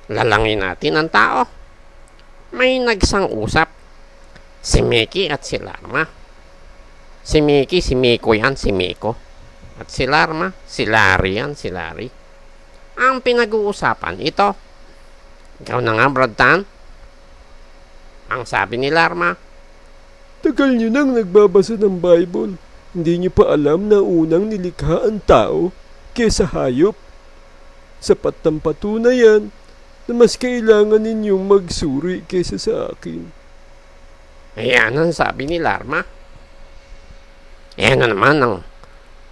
Lalangin natin ang tao. May nagsang-usap. Si Mickey at si Larma. Si Mickey, si Miko yan, si Miko. At si Larma, si Larry yan, si Larry. Ang pinag-uusapan ito. Ikaw na nga, Brad Tan. Ang sabi ni Larma, tagal nyo nang nagbabasa ng Bible. Hindi nyo pa alam na unang nilikha ang tao kesa hayop. Sapat ng patunayan na mas kailangan ninyong magsuri kesa sa akin. ayan ang sabi ni Larma. Ayan na naman ang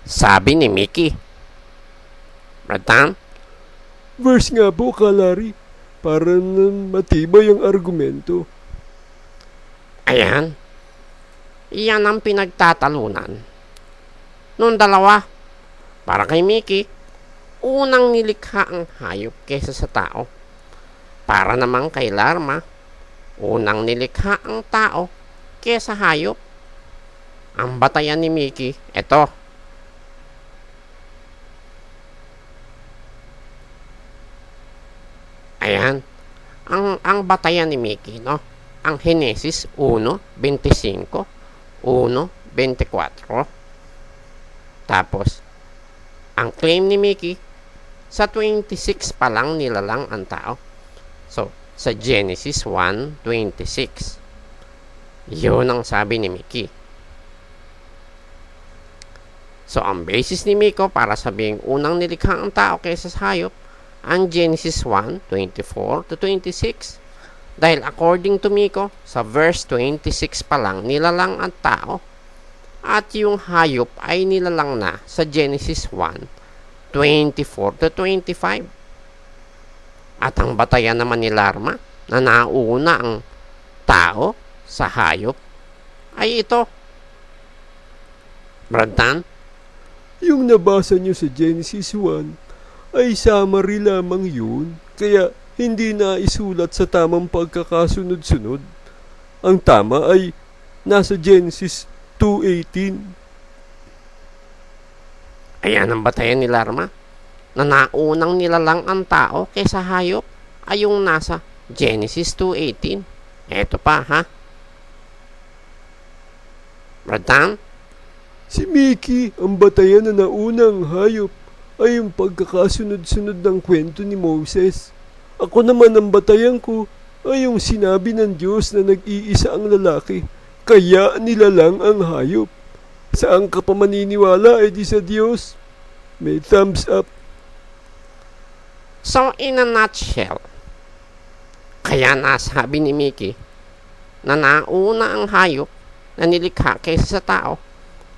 sabi ni Mickey. Brad Tan? Verse nga po, Kalari, para na matibay ang argumento. Ayan. Iyan ang pinagtatalunan. Noong dalawa, para kay Mickey, unang nilikha ang hayop kesa sa tao. Para naman kay Larma, unang nilikha ang tao kesa hayop. Ang batayan ni Mickey, eto. Ayan. Ang batayan ni Mickey, no? Ang Genesis 1:25, 1:24. Tapos, ang claim ni Mickey, sa 26 pa lang nilalang ang tao. So, sa Genesis 1:26. Yun ang sabi ni Mickey. So, ang basis ni Miko para sabing unang nilikha ang tao kaysa sa hayop, ang Genesis 1:24-26. Dahil according to Miko, sa verse 26 pa lang nilalang ang tao. At yung hayop ay nilalang na sa Genesis 1:24-25. At ang batayan naman ni Larma na nauna ang tao sa hayop ay ito. Brad Tan? Yung nabasa nyo sa Genesis 1 ay summary lamang yun, kaya hindi na isulat sa tamang pagkakasunod-sunod. Ang tama ay nasa Genesis 2:18. Ayan ang batayan ni Larma na naunang nilalang ang tao kaysa hayop ay yung nasa Genesis 2:18. Eto pa, ha? Brad Tan? Si Mickey, ang batayan na naunang hayop, ay yung pagkakasunod-sunod ng kwento ni Moses. Ako naman ang batayan ko ay yung sinabi ng Diyos na nag-iisa ang lalaki, kaya nilalang ang hayop. Saan ka pa maniniwala ay di sa Diyos? May thumbs up. So, in a nutshell, kaya nasabi ni Mickey na nauna ang hayop na nilikha kaysa sa tao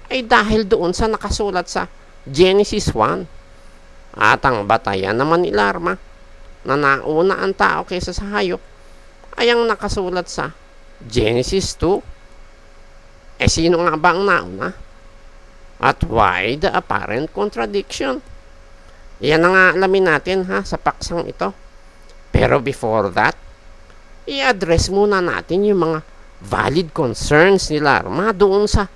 ay dahil doon sa nakasulat sa Genesis 1. At ang batayan naman ni Larma na nauna ang tao kaysa sa hayop ay ang nakasulat sa Genesis 2. Sino nga ba ang nauna? At why the apparent contradiction? Yan na nga alamin natin, ha, sa paksang ito. Pero before that, i-address muna natin yung mga valid concerns ni Larma doon sa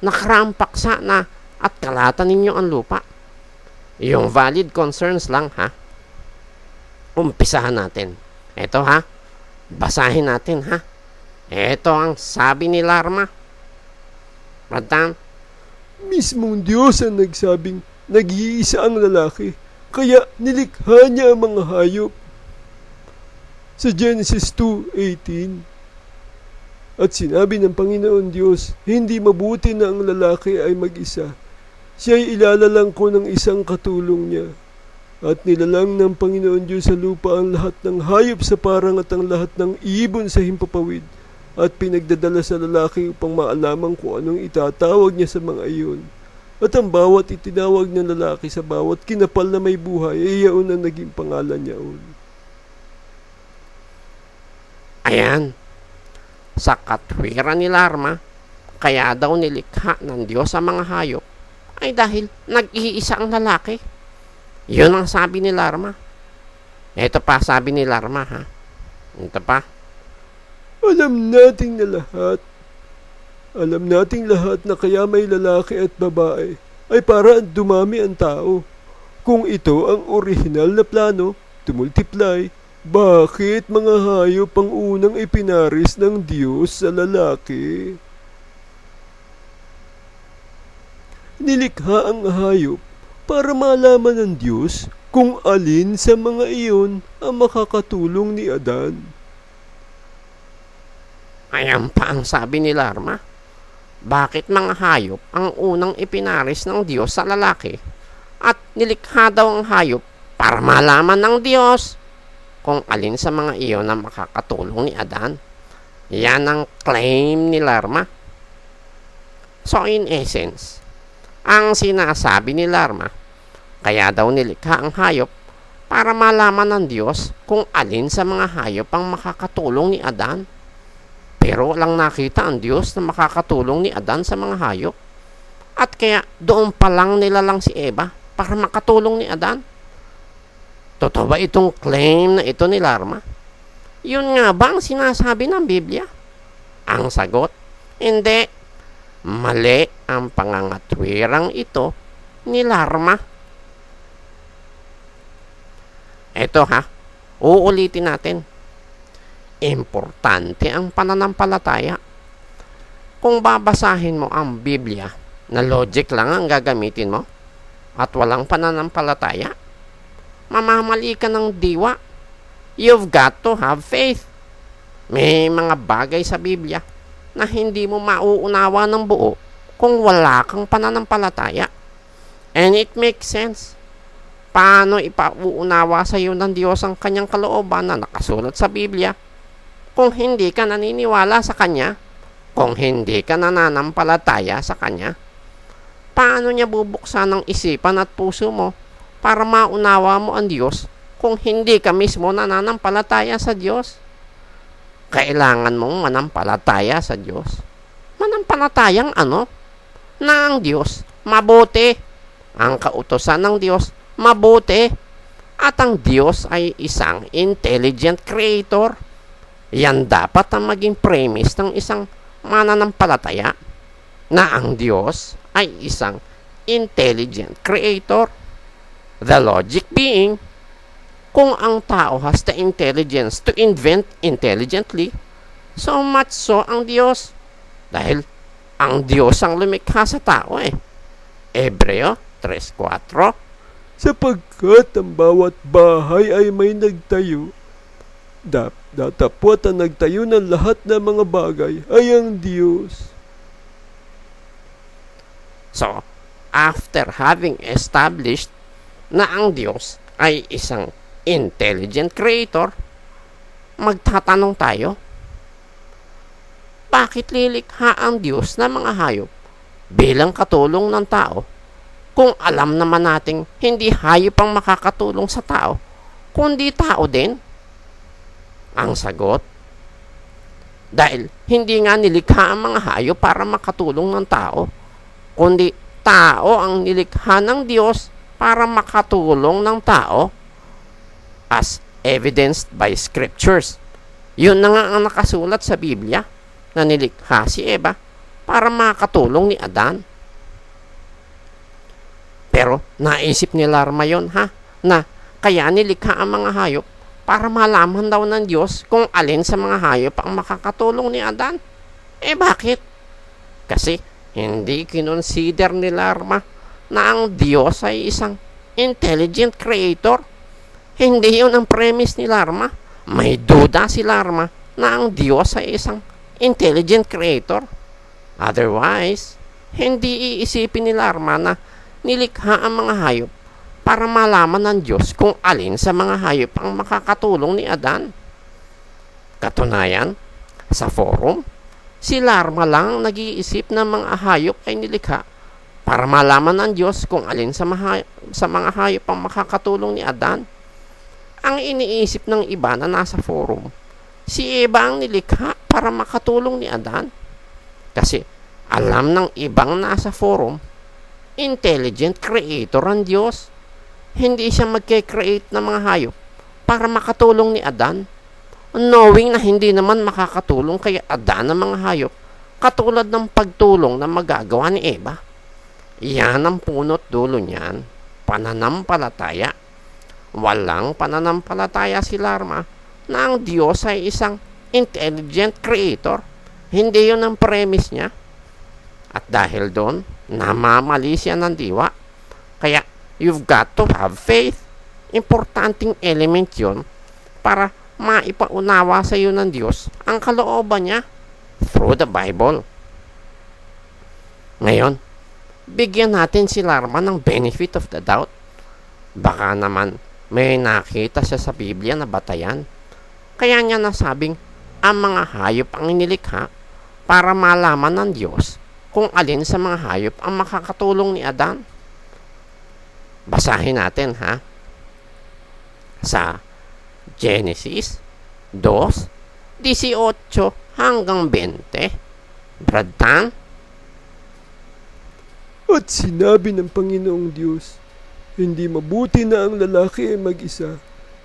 nakaraang paksa na at kalatan ninyo ang lupa. Yung valid concerns lang, ha. Umpisahan natin. Ito, ha. Basahin natin, ha. Ito ang sabi ni Larma. Brad Tan? Mismong Diyos ang nagsabing nag-iisa ang lalaki, kaya nilikha niya ang mga hayop. Sa Genesis 2:18. At sinabi ng Panginoon Diyos, hindi mabuti na ang lalaki ay mag-isa. Siya'y ilalalang ko ng isang katulong niya. At nilalang ng Panginoon Diyos sa lupa ang lahat ng hayop sa parang at ang lahat ng ibon sa himpapawid. At pinagdadala sa lalaki upang maalaman kung anong itatawag niya sa mga iyon. At ang bawat itinawag ng lalaki sa bawat kinapal na may buhay ay iyon ang naging pangalan niya. Ayan. Sa katwiran ni Larma, kaya daw nilikha ng Diyos sa mga hayop ay dahil nag-iisa ang lalaki. Yun ang sabi ni Larma. Ito pa sabi ni Larma, ha. Ito pa. Alam nating lahat na kaya may lalaki at babae ay para dumami ang tao. Kung ito ang orihinal na plano, to multiply, Bakit mga hayop ang unang ipinaris ng Diyos sa lalaki? Nilikha ang hayop para malaman ng Diyos kung alin sa mga iyon ang makakatulong ni Adan. Ayan pa ang sabi ni Larma. Bakit mga hayop ang unang ipinaris ng Diyos sa lalaki? At nilikha daw ang hayop para malaman ng Diyos kung alin sa mga iyon ang makakatulong ni Adan. Yan ang claim ni Larma. So in essence, ang sinasabi ni Larma, kaya daw nilikha ang hayop para malaman ng Diyos kung alin sa mga hayop ang makakatulong ni Adan. Pero walang nakita ang Diyos na makakatulong ni Adan sa mga hayop. At kaya doon pa lang nilalang si Eva para makatulong ni Adan. Totoo ba itong claim na ito ni Larma? Yun nga ba ang sinasabi ng Biblia? Ang sagot, hindi. Mali ang pangangatwirang ito ni Larma. Ito uulitin natin. Importante ang pananampalataya. Kung babasahin mo ang Biblia na logic lang ang gagamitin mo at walang pananampalataya, mamamali ka ng diwa. You've got to have faith. May mga bagay sa Biblia na hindi mo mauunawa ng buo kung wala kang pananampalataya. And it makes sense. Paano ipauunawa sa iyo ng Diyos ang kanyang kalooban na nakasulat sa Biblia kung hindi ka naniniwala sa Kanya, kung hindi ka nananampalataya sa Kanya? Paano niya bubuksan ang isipan at puso mo para maunawa mo ang Diyos kung hindi ka mismo nananampalataya sa Diyos? Kailangan mong manampalataya sa Diyos. Manampalatayang ano? Na ang Diyos mabuti. Ang kautusan ng Diyos mabuti. At ang Diyos ay isang intelligent creator. Yan dapat ang maging premise ng isang mananampalataya, na ang Diyos ay isang intelligent creator. The logic being, kung ang tao has the intelligence to invent intelligently, so much so ang Diyos. Dahil ang Diyos ang lumikha sa tao Hebreo 3:4. Sapagkat ang bawat bahay ay may nagtayo, datapwat ang nagtayo ng lahat ng mga bagay ay ang Diyos. So, after having established na ang Diyos ay isang intelligent creator, magtatanong tayo, bakit lilikha ang Diyos ng mga hayop bilang katulong ng tao kung alam naman nating hindi hayop ang makakatulong sa tao, kundi tao din? Ang sagot, dahil hindi nga nilikha ang mga hayop para makatulong ng tao, kundi tao ang nilikha ng Diyos para makatulong ng tao, as evidenced by scriptures. Yun na nga ang nakasulat sa Biblia, na nilikha si Eva para makatulong ni Adan. Pero naisip ni Larma yun na kaya nilikha ang mga hayop para malaman daw ng Diyos kung alin sa mga hayop ang makakatulong ni Adan. Bakit? Kasi hindi kinonsider ni Larma na ang Diyos ay isang intelligent creator. Hindi yun ang premise ni Larma. May duda si Larma na ang Diyos ay isang intelligent creator. Otherwise, hindi iisipin ni Larma na nilikha ang mga hayop para malaman ng Diyos kung alin sa mga hayop ang makakatulong ni Adan. Katunayan, sa forum, si Larma lang nag-iisip na mga hayop ay nilikha para malaman ng Diyos kung alin sa mga hayop ang makakatulong ni Adan. Ang iniisip ng iba na nasa forum, si Eva ang nilikha para makatulong ni Adan. Kasi alam ng ibang nasa forum, intelligent creator ang Diyos. Hindi siya magke-create ng mga hayop para makatulong ni Adan, knowing na hindi naman makakatulong kay Adan ng mga hayop katulad ng pagtulong na magagawa ni Eva. Yan ang punot dulo niyan, pananampalataya. Walang pananampalataya si Larma na ang Diyos ay isang intelligent creator. Hindi yun ang premise niya. At dahil doon, namamali siya ng diwa. Kaya, you've got to have faith. Importanteng element yun para maipaunawa sa iyo ng Diyos ang kalooban niya through the Bible. Ngayon, bigyan natin si Larma ng benefit of the doubt. Baka naman may nakita siya sa Biblia na batayan. Kaya niya nasabing ang mga hayop ang inilikha para malaman ng Diyos kung alin sa mga hayop ang makakatulong ni Adan. Basahin natin ha. Sa Genesis 2:18 hanggang 20. Brad Tan? At sinabi ng Panginoong Diyos, hindi mabuti na ang lalaki ay mag-isa.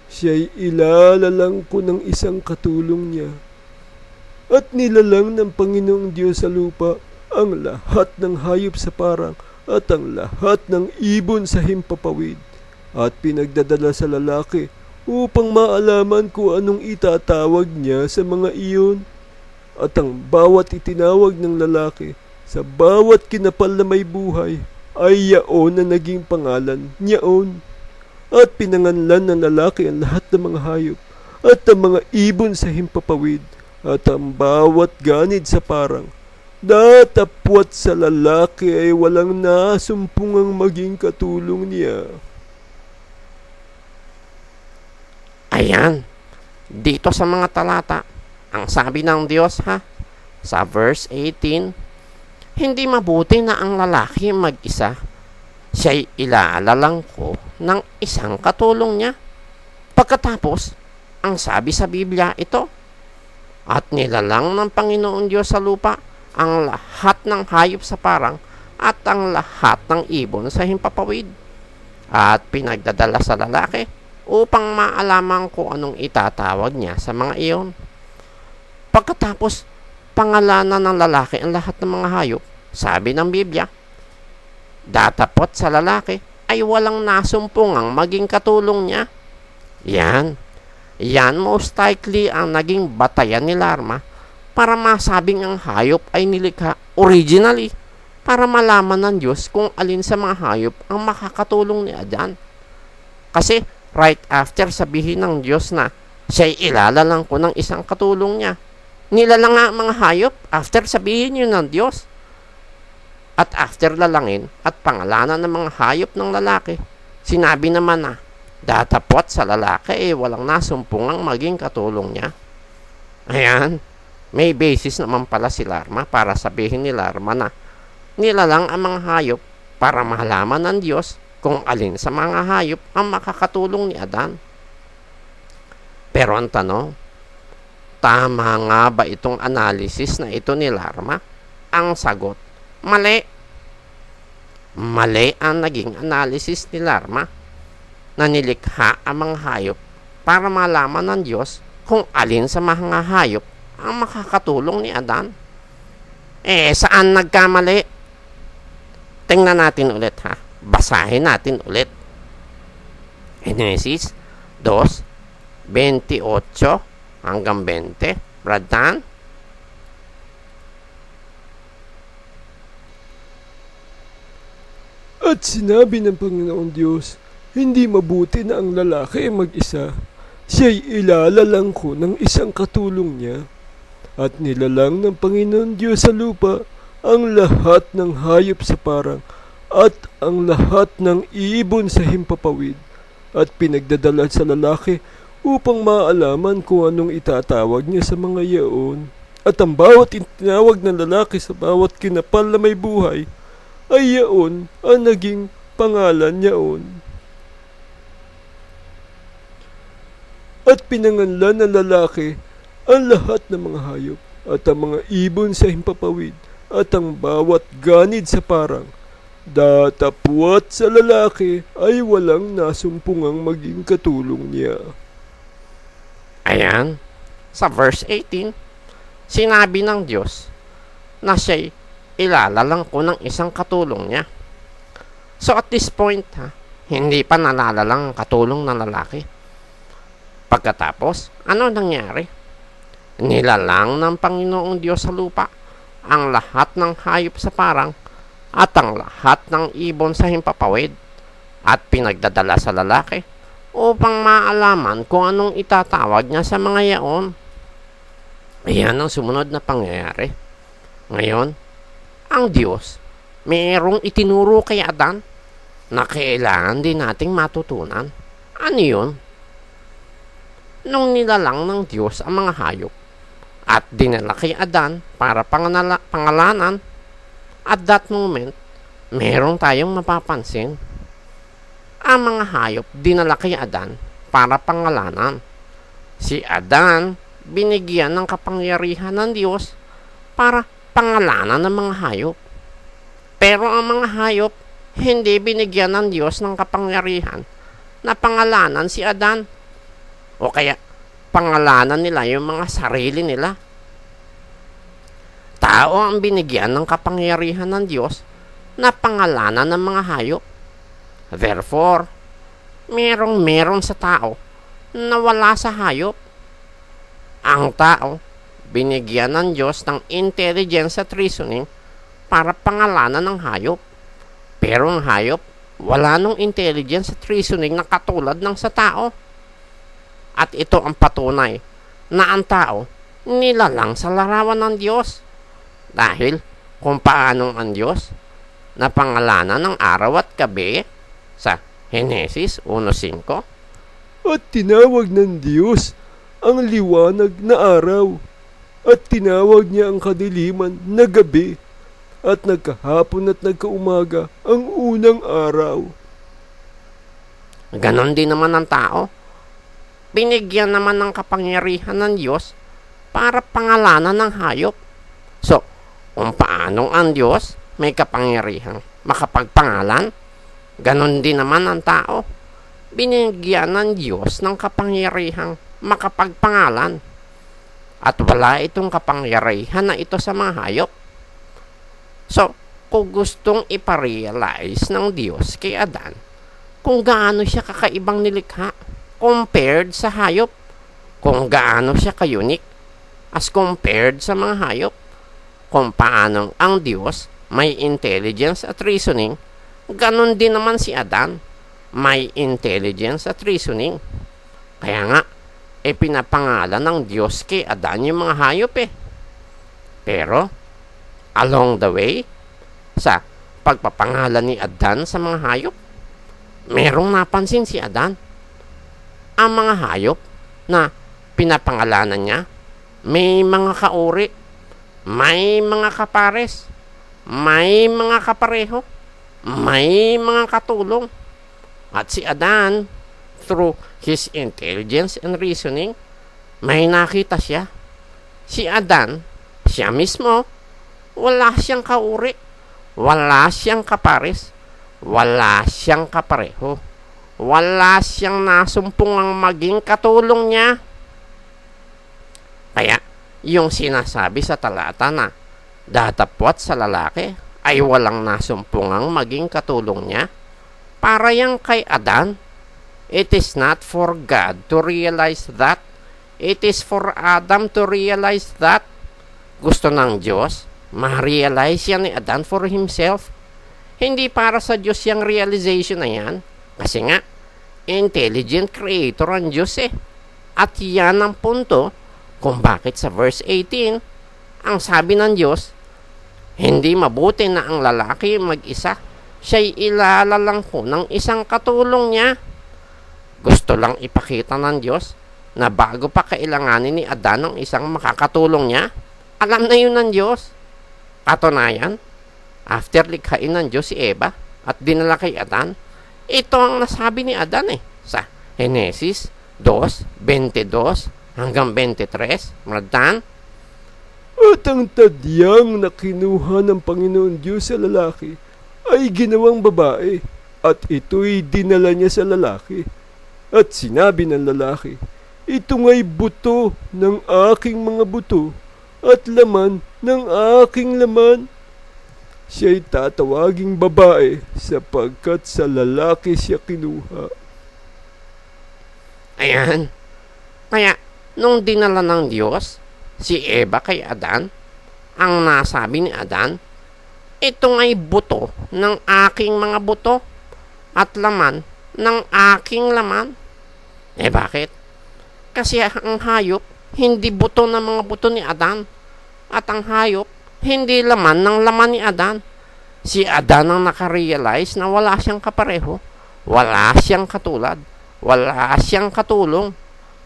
Siya'y ilalalang ko ng isang katulong niya. At nilalang ng Panginoong Diyos sa lupa ang lahat ng hayop sa parang at ang lahat ng ibon sa himpapawid. At pinagdadala sa lalaki upang maalaman kung anong itatawag niya sa mga iyon. At ang bawat itinawag ng lalaki sa bawat kinapal na may buhay ay yaon na naging pangalan niyaon. At pinanganlan ng lalaki ang lahat ng mga hayop at ang mga ibon sa himpapawid at ang bawat ganid sa parang. Datapwat sa lalaki ay walang nasumpungang maging katulong niya. Ayan, dito sa mga talata, ang sabi ng Diyos ha, sa verse 18, hindi mabuti na ang lalaki mag-isa. Siya'y ilalalang ko ng isang katulong niya. Pagkatapos, ang sabi sa Biblia ito, at nilalang ng Panginoon Diyos sa lupa ang lahat ng hayop sa parang at ang lahat ng ibon sa himpapawid. At pinagdadala sa lalaki upang maalaman kung anong itatawag niya sa mga iyon. Pagkatapos, pangalanan ng lalaki ang lahat ng mga hayop. Sabi ng Biblia, datapot sa lalaki ay walang nasumpungang maging katulong niya. Yan most likely ang naging batayan ni Larma para masabing ang hayop ay nilikha originally para malaman ng Diyos kung alin sa mga hayop ang makakatulong ni Adan. Kasi right after sabihin ng Diyos na siya'y ilalalang ko ng isang katulong niya, nilalang nga ang mga hayop after sabihin yun ng Diyos. At after lalangin at pangalanan ng mga hayop ng lalaki, sinabi naman na datapot sa lalaki ay walang nasumpungang maging katulong niya. Ayan, may basis naman pala si Larma para sabihin ni Larma na nilalang ang mga hayop para malaman ng Diyos kung alin sa mga hayop ang makakatulong ni Adan. Pero ang tanong, tama nga ba itong analysis na ito ni Larma? Ang sagot, mali. Mali ang naging analysis ni Larma na nilikha ang mga hayop para malaman ng Diyos kung alin sa mga hayop ang makakatulong ni Adan. Saan nagkamali? Tingnan natin ulit ha. Basahin natin ulit. Genesis 2:28 hanggang 20. Brad Tan? At sinabi ng Panginoong Diyos, hindi mabuti na ang lalaki ay mag-isa. Siya'y ilalalang ko ng isang katulong niya. At nilalang ng Panginoon Diyos sa lupa ang lahat ng hayop sa parang at ang lahat ng ibon sa himpapawid. At pinagdadala sa lalaki upang maalaman kung anong itatawag niya sa mga yaon. At ang bawat itinawag ng lalaki sa bawat kinapal na may buhay ay yaon ang naging pangalan yaon. At pinanganlan ng lalaki ang lahat ng mga hayop at ang mga ibon sa himpapawid at ang bawat ganid sa parang. Datapwat sa lalaki ay walang nasumpungang maging katulong niya. Ayan, sa verse 18, sinabi ng Diyos na siya'y ilalalang ko ng isang katulong niya. So at this point, hindi pa nalalalang ang katulong ng lalaki. Pagkatapos, ano nangyari? Nilalang ng Panginoong Diyos sa lupa ang lahat ng hayop sa parang at ang lahat ng ibon sa himpapawid at pinagdadala sa lalaki upang maalaman kung anong itatawag niya sa mga yaon. Ayan ang sumunod na pangyayari. Ngayon, ang Diyos mayroong itinuro kay Adan na kailangan din nating matutunan. Ano yun? Nung nilalang ng Diyos ang mga hayop at dinala kay Adan para pangalanan, at that moment, meron tayong mapapansin. Ang mga hayop dinala kay Adan para pangalanan. Si Adan binigyan ng kapangyarihan ng Diyos para pangalanan ng mga hayop. Pero ang mga hayop hindi binigyan ng Diyos ng kapangyarihan na pangalanan si Adan. O kaya pangalanan nila yung mga sarili nila. Tao ang binigyan ng kapangyarihan ng Diyos na pangalanan ng mga hayop. Therefore, meron sa tao na wala sa hayop. Ang tao, binigyan ng Diyos ng intelligence at reasoning para pangalanan ng hayop. Pero ang hayop, wala nung intelligence at reasoning na katulad ng sa tao. At ito ang patunay na ang tao nilalang sa larawan ng Diyos. Dahil kung paanong ang Diyos na pangalanan ng araw at gabi sa Henesis 1:5. At tinawag ng Diyos ang liwanag na araw, at tinawag niya ang kadiliman na gabi, at nagkahapon at nagkaumaga ang unang araw. Ganon din naman ang tao. Binigyan naman ng kapangyarihan ng Diyos para pangalanan ng hayop. So, kung paanong ang Diyos may kapangyarihan makapagpangalan, ganon din naman ang tao. Binigyan ng Diyos ng kapangyarihan makapagpangalan. At wala itong kapangyarihan na ito sa mga hayop. So, kung gustong iparealize ng Diyos kay Adan kung gaano siya kakaibang nilikha compared sa hayop, kung gaano siya ka-unique as compared sa mga hayop, kung paano ang Diyos may intelligence at reasoning, ganon din naman si Adan may intelligence at reasoning. Kaya nga, pinapangalan ng Diyos kay Adan yung mga hayop Pero, along the way, sa pagpapangalan ni Adan sa mga hayop, merong napansin si Adan. Ang mga hayop na pinapangalanan niya, may mga kauri, may mga kapares, may mga kapareho, may mga katulong. At si Adan, through his intelligence and reasoning, may nakita siya. Si Adan, siya mismo, wala siyang kauri, wala siyang kapares, wala siyang kapareho, wala siyang nasumpong ang maging katulong niya. Kaya, yung sinasabi sa talata na datapwat sa lalaki ay walang nasumpungang maging katulong niya, para yang kay Adan, it is not for God to realize that. It is for Adam to realize that. Gusto ng Diyos, ma-realize yan ni Adan for himself. Hindi para sa Diyos yung realization na yan. Kasi nga, intelligent creator ang Diyos At yan ang punto kung bakit sa verse 18, ang sabi ng Diyos, hindi mabuti na ang lalaki mag-isa, siya'y ilalalang ko ng isang katulong niya. Gusto lang ipakita ng Diyos na bago pa kailanganin ni Adan ng isang makakatulong niya, alam na yun ng Diyos. Katunayan, after likhain ng Diyos si Eva at dinala kay Adan, ito ang nasabi ni Adan sa Henesis 2:22 hanggang 23. Maradan? At ang tadyang na kinuha ng Panginoon Diyos sa lalaki ay ginawang babae, at ito'y dinala niya sa lalaki. At sinabi ng lalaki, ito nga'y buto ng aking mga buto at laman ng aking laman. Siya'y tatawaging babae sapagkat sa lalaki siya kinuha. Ayan, Kaya, nung dinala ng Diyos si Eva kay Adan, ang nasabi ni Adan, ito nga'y buto ng aking mga buto at laman ng aking laman. Bakit? Kasi ang hayop, hindi buto ng mga buto ni Adan. At ang hayop, hindi laman ng laman ni Adan. Si Adan ang nakarealize na wala siyang kapareho, wala siyang katulad, wala siyang katulong.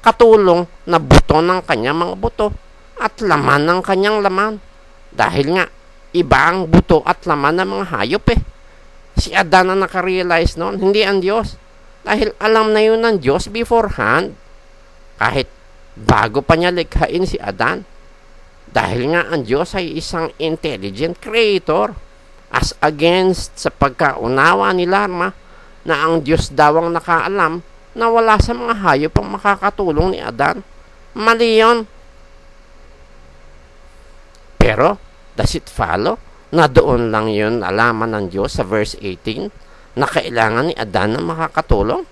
Katulong na buto ng kanyang mga buto at laman ng kanyang laman. Dahil nga, iba ang buto at laman ng mga hayop Si Adan ang nakarealize noon, hindi ang Diyos. Dahil alam na yun ng Diyos beforehand. Kahit bago pa niya likhain si Adan. Dahil nga ang Diyos ay isang intelligent creator. As against sa pagkaunawa ni Larma na ang Diyos daw ang nakaalam na wala sa mga hayop ang makakatulong ni Adan. Mali yun. Pero, does it follow na doon lang yun nalaman ng Diyos sa verse 18 na kailangan ni Adan na makakatulong?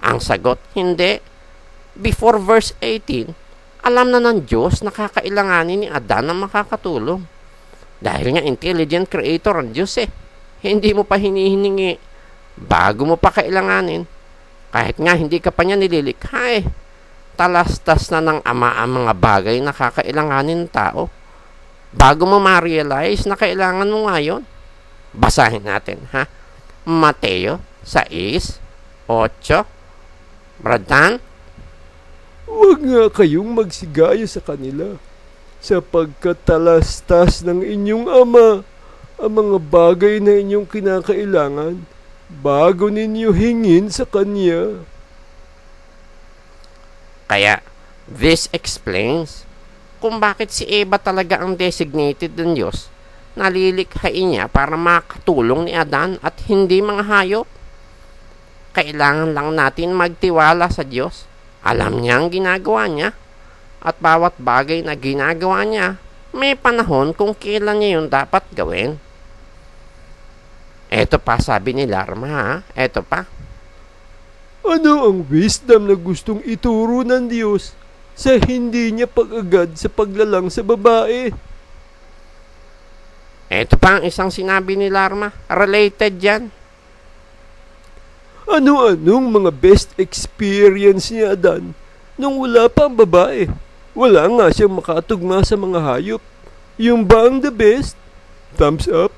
Ang sagot, hindi. Before verse 18, alam na ng Diyos na kakailanganin ni Adan na makakatulong. Dahil nga intelligent creator ang Diyos Hindi mo pa hinihiningi bago mo pa kailanganin. Kahit nga hindi ka pa niya nililikha talastas na ng Ama ang mga bagay na kakailanganin ng tao. Bago mo ma-realize na kailangan mo ngayon. Basahin natin, ha? Mateo 6:8. Bradan? Huwag nga kayong magsigayo sa kanila, sapagkat talastas ng inyong Ama ang mga bagay na inyong kinakailangan bago ninyo hingin sa Kanya. Kaya, this explains kung bakit si Eva talaga ang designated ng Diyos na lilikhain niya para makatulong ni Adan at hindi mga hayop. Kailangan lang natin magtiwala sa Diyos. Alam niya ang ginagawa niya at bawat bagay na ginagawa niya, may panahon kung kailan niya yun dapat gawin. Eto pa sabi ni Larma, ha? Eto pa. Ano ang wisdom na gustong ituro ng Diyos sa hindi niya pag-agad sa paglalang sa babae? Eto pa ang isang sinabi ni Larma. Related yan. Ano-anong mga best experience ni Adan nung wala pa ang babae? Wala nga siyang makatugma sa mga hayop. Yung ba ang the best? Thumbs up.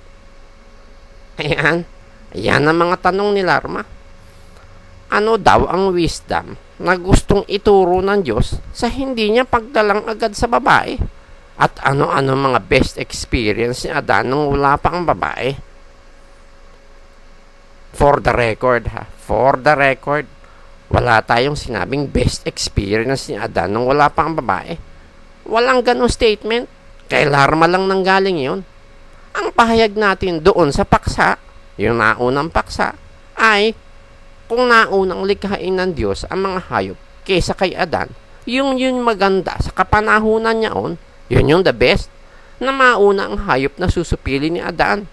Ayan. Ayan ang mga tanong ni Larma. Ano daw ang wisdom na gustong ituro ng Diyos sa hindi niya pagdalang agad sa babae? At ano-ano mga best experience ni Adan nung wala pa ang babae? For the record, ha? For the record, wala tayong sinabing best experience ni Adan nung wala pa ang babae. Walang ganong statement. Kay Larma lang nanggaling yun. Ang pahayag natin doon sa paksa, yung naunang paksa, ay kung naunang likhain ng Diyos ang mga hayop kaysa kay Adan, yung yun maganda sa kapanahunan niya yun yung the best, na mauna ang hayop na susupili ni Adan.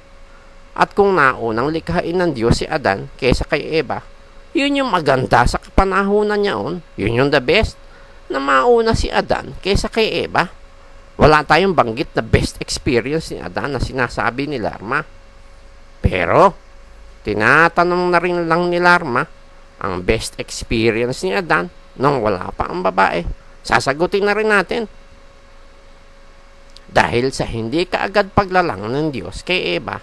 At kung naunang likhain ng Diyos si Adan kaysa kay Eva, yun yung maganda sa kapanahunan niya yun yung the best, na mauna si Adan kaysa kay Eva. Wala tayong banggit na best experience ni Adan na sinasabi ni Larma. Pero, tinatanong na rin lang ni Larma ang best experience ni Adan nung wala pa ang babae. Sasagutin na rin natin. Dahil sa hindi kaagad paglalang ng Diyos kay Eva,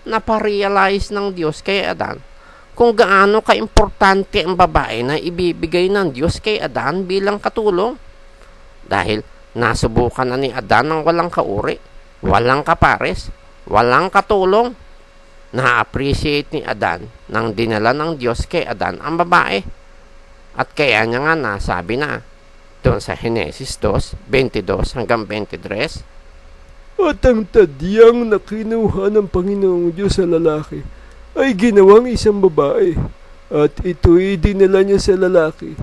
naparealize ng Diyos kay Adan kung gaano kaimportante ang babae na ibibigay ng Diyos kay Adan bilang katulong. Dahil nasubukan na ni Adan ng walang kauri, walang kapares, walang katulong. Na-appreciate ni Adan nang dinala ng Diyos kay Adan ang babae. At kaya niya nga nasabi na doon sa Genesis 2:22-23, At ang tadyang na kinuha ng Panginoong Diyos sa lalaki ay ginawang isang babae. At ito'y dinala niya sa lalaki.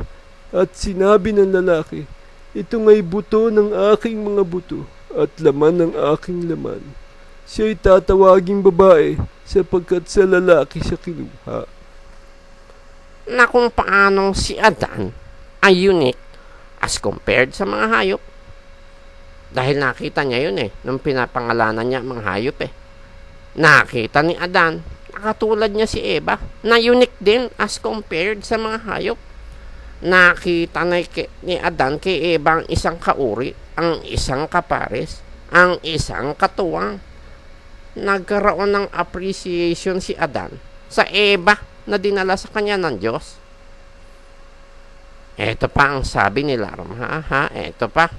At sinabi ng lalaki, ito nga'y buto ng aking mga buto at laman ng aking laman. Siya'y tatawaging babae sapagkat sa lalaki siya kinuha. na kung paanong si Adan ay unique as compared sa mga hayop. Dahil nakita niya yun nung pinapangalanan niya mga hayop Nakita ni Adan, nakatulad niya si Eva, na unique din as compared sa mga hayop. Nakita ni Adan kay Eva ang isang kauri, ang isang kapares, ang isang katuwang. Nagkaroon ng appreciation si Adan sa Eva na dinala sa kanya ng Diyos. Ito pa ang sabi ni Larma, ito pa.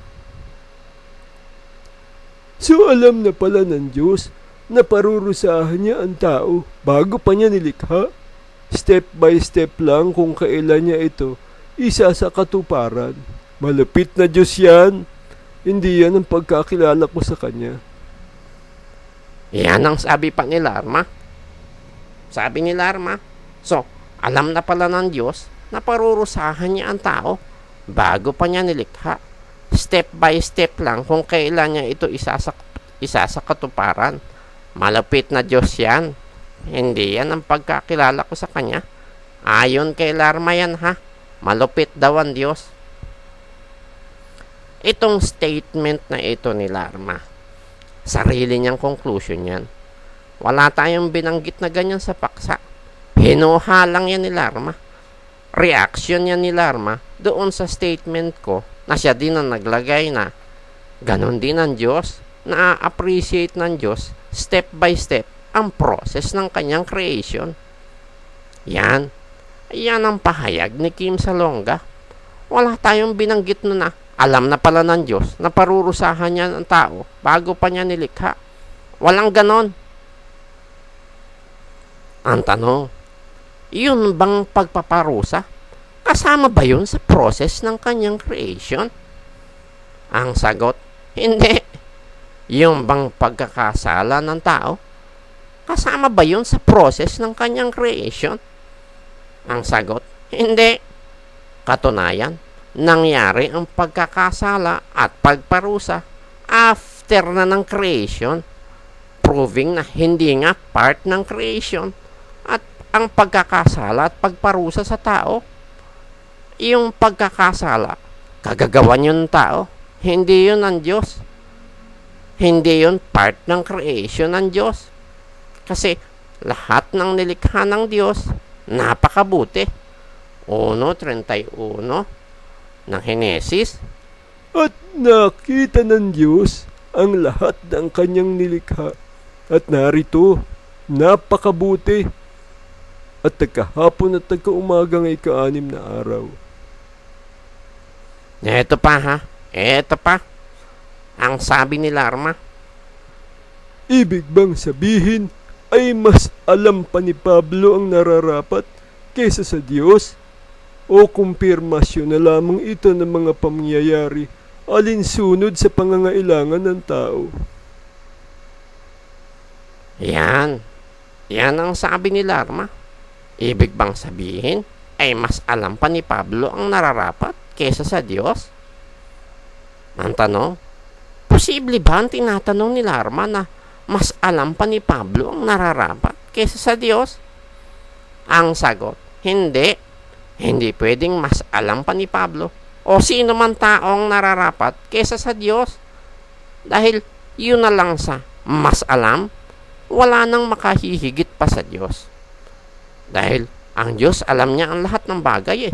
So alam na pala ng Diyos na parurusahan niya ang tao bago pa niya nilikha. Step by step lang kung kailan niya ito isa sa katuparan. Malapit na Diyos yan. Hindi yan ang pagkakilala ko sa Kanya. Yan ang sabi pa ni Larma. Sabi ni Larma, so, alam na pala ng Diyos na parurusahan niya ang tao bago pa niya nilikha. Step by step lang kung kailan niya ito isa sa katuparan. Malapit na Diyos yan. Hindi yan ang pagkakilala ko sa Kanya. Ayon kay Larma yan malupit daw ang Diyos. Itong statement na ito ni Larma, sarili niyang conclusion yan. Wala tayong binanggit na ganyan sa paksa. Hinuha lang yan ni Larma. Reaction yan ni Larma doon sa statement ko na siya din ang naglagay na ganon din ang Diyos, na-appreciate ng Diyos step by step ang process ng kanyang creation. Yan ang pahayag ni Kim Salonga. Wala tayong binanggit na alam na pala ng Diyos na parurusahan niya ang tao bago pa niya nilikha. Walang ganon. Ang tanong, yun bang pagpaparusa? Kasama ba yun sa process ng kanyang creation? Ang sagot, hindi. Yung bang pagkakasala ng tao? Kasama ba yun sa process ng kanyang creation? Ang sagot, hindi. Katunayan, nangyari ang pagkakasala at pagparusa after na ng creation, proving na hindi nga part ng creation at ang pagkakasala at pagparusa sa tao. Yung pagkakasala, kagagawan yun ng tao, hindi yun ng Diyos. Hindi yun part ng creation ng Diyos. Kasi lahat ng nilikha ng Diyos, napakabuti. 1:31 ng Henesis. At nakita ng Diyos ang lahat ng kanyang nilikha. At narito, napakabuti. At tagkahapon at tagkaumagang ika-6 na araw. Ito pa Ito pa. Ang sabi ni Larma. Ibig bang sabihin ay mas alam pa ni Pablo ang nararapat kaysa sa Diyos? O kumpirmasyon na lamang ito ng mga pangyayari alinsunod sa pangangailangan ng tao? Yan ang sabi ni Larma. Ibig bang sabihin ay mas alam pa ni Pablo ang nararapat kaysa sa Diyos? Ang tanong, posible ba ang tinatanong ni Larma na mas alam pa ni Pablo ang nararapat kaysa sa Diyos? Ang sagot, hindi. Hindi pwedeng mas alam pa ni Pablo o sino man taong nararapat kaysa sa Diyos. Dahil yun na lang sa mas alam, wala nang makahihigit pa sa Diyos. Dahil ang Diyos alam niya ang lahat ng bagay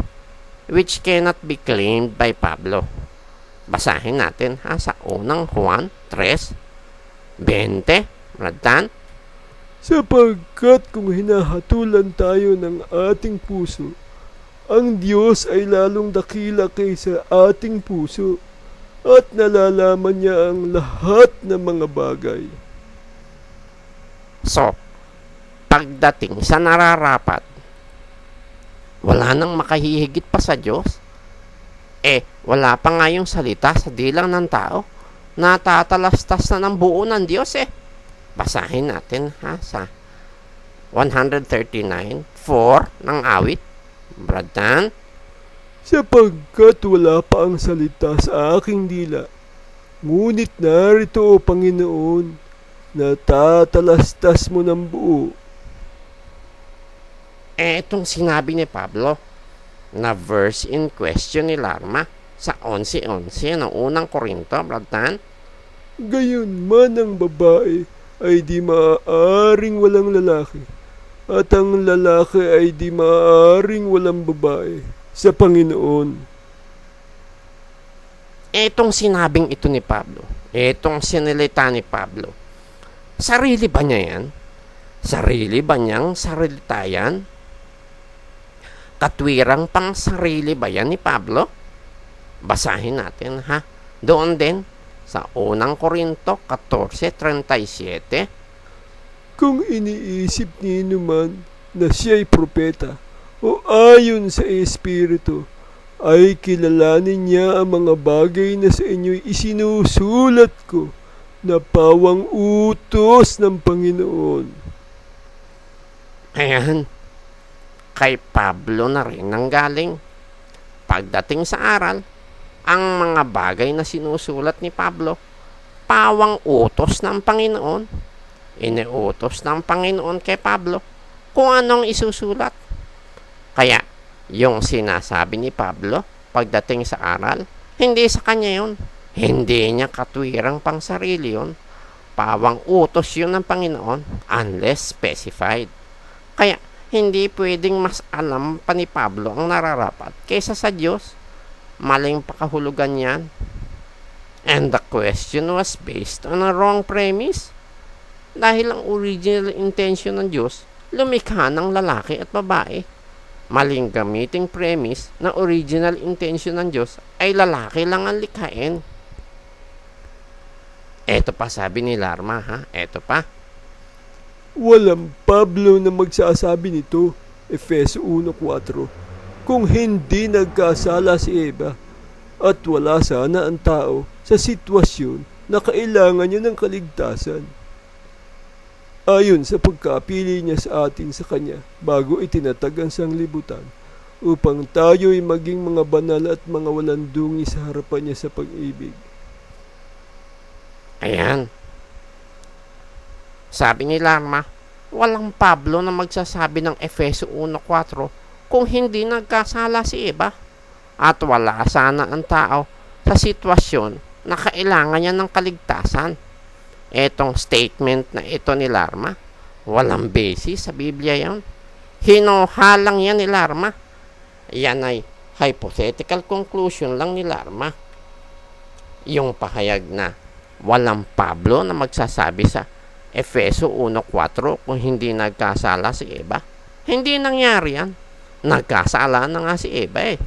which cannot be claimed by Pablo. Basahin natin sa unang Juan 3:20. Radtan? Sapagkat kung hinahatulan tayo ng ating puso, ang Diyos ay lalong dakila kaysa ating puso at nalalaman niya ang lahat ng mga bagay. So, pagdating sa nararapat, wala nang makahihigit pa sa Diyos. Wala pa nga yung salita sa dilang ng tao. Natatalastas na ng buo ng Diyos Basahin natin sa 139:4 ng awit. Bratan? Sapagkat wala pa ang salita sa aking dila, ngunit narito, O Panginoon, natatalastas mo ng buo. Itong sinabi ni Pablo, na verse in question ni Larma sa 11:11 ng unang Korinto, Brad Tan? Gayon man ang babae ay di maaaring walang lalaki, at ang lalaki ay di maaaring walang babae sa Panginoon. Etong sinabing ito ni Pablo, etong sinilita ni Pablo, sarili ba niya yan? Sarili ba niyang sarilita yan? Katwirang pang sarili ba yan ni Pablo? Basahin natin ha. Doon din sa unang Korinto 14:37. Kung iniisip niyo man na siya'y propeta o ayon sa Espiritu, ay kilalanin niya ang mga bagay na sa inyo'y isinusulat ko na pawang utos ng Panginoon. Ayan, kay Pablo na rin nanggaling. Pagdating sa aral, ang mga bagay na sinusulat ni Pablo, pawang utos ng Panginoon. Iniutos ng Panginoon kay Pablo kung anong isusulat. Kaya, yung sinasabi ni Pablo pagdating sa aral, hindi sa kanya yun. Hindi niya katwirang pang sarili yun. Pawang utos yun ng Panginoon unless specified. Kaya, hindi pwedeng mas alam pa ni Pablo ang nararapat kaysa sa Diyos. Maling pakahulugan yan. And the question was based on a wrong premise. Dahil ang original intention ng Diyos, lumikha ng lalaki at babae. Maling gamiting premise na original intention ng Diyos ay lalaki lang ang likhain. Eto pa sabi ni Larma ha, eto pa. Walang Pablo na magsasabi nito, Efeso 1:4, kung hindi nagkasala si Eva, at wala sana ang tao sa sitwasyon na kailangan niya ng kaligtasan. Ayon sa pagkapili niya sa atin sa Kanya bago itinatag ang sanglibutan, upang tayo'y maging mga banal at mga walang dungi sa harapan niya sa pag-ibig. Ayan. Sabi ni Larma, walang Pablo na magsasabi ng Efeso 1:4 kung hindi nagkasala si Eva, at wala sana ang tao sa sitwasyon na kailangan niya ng kaligtasan. Etong statement na ito ni Larma, walang basis sa Biblia yan. Hinuhalang yan ni Larma. Yan ay hypothetical conclusion lang ni Larma. Yung pahayag na walang Pablo na magsasabi sa Efeso 1:4 kung hindi nagkasala si Eva. Hindi nangyari yan. Nagkasala na nga si Eva eh.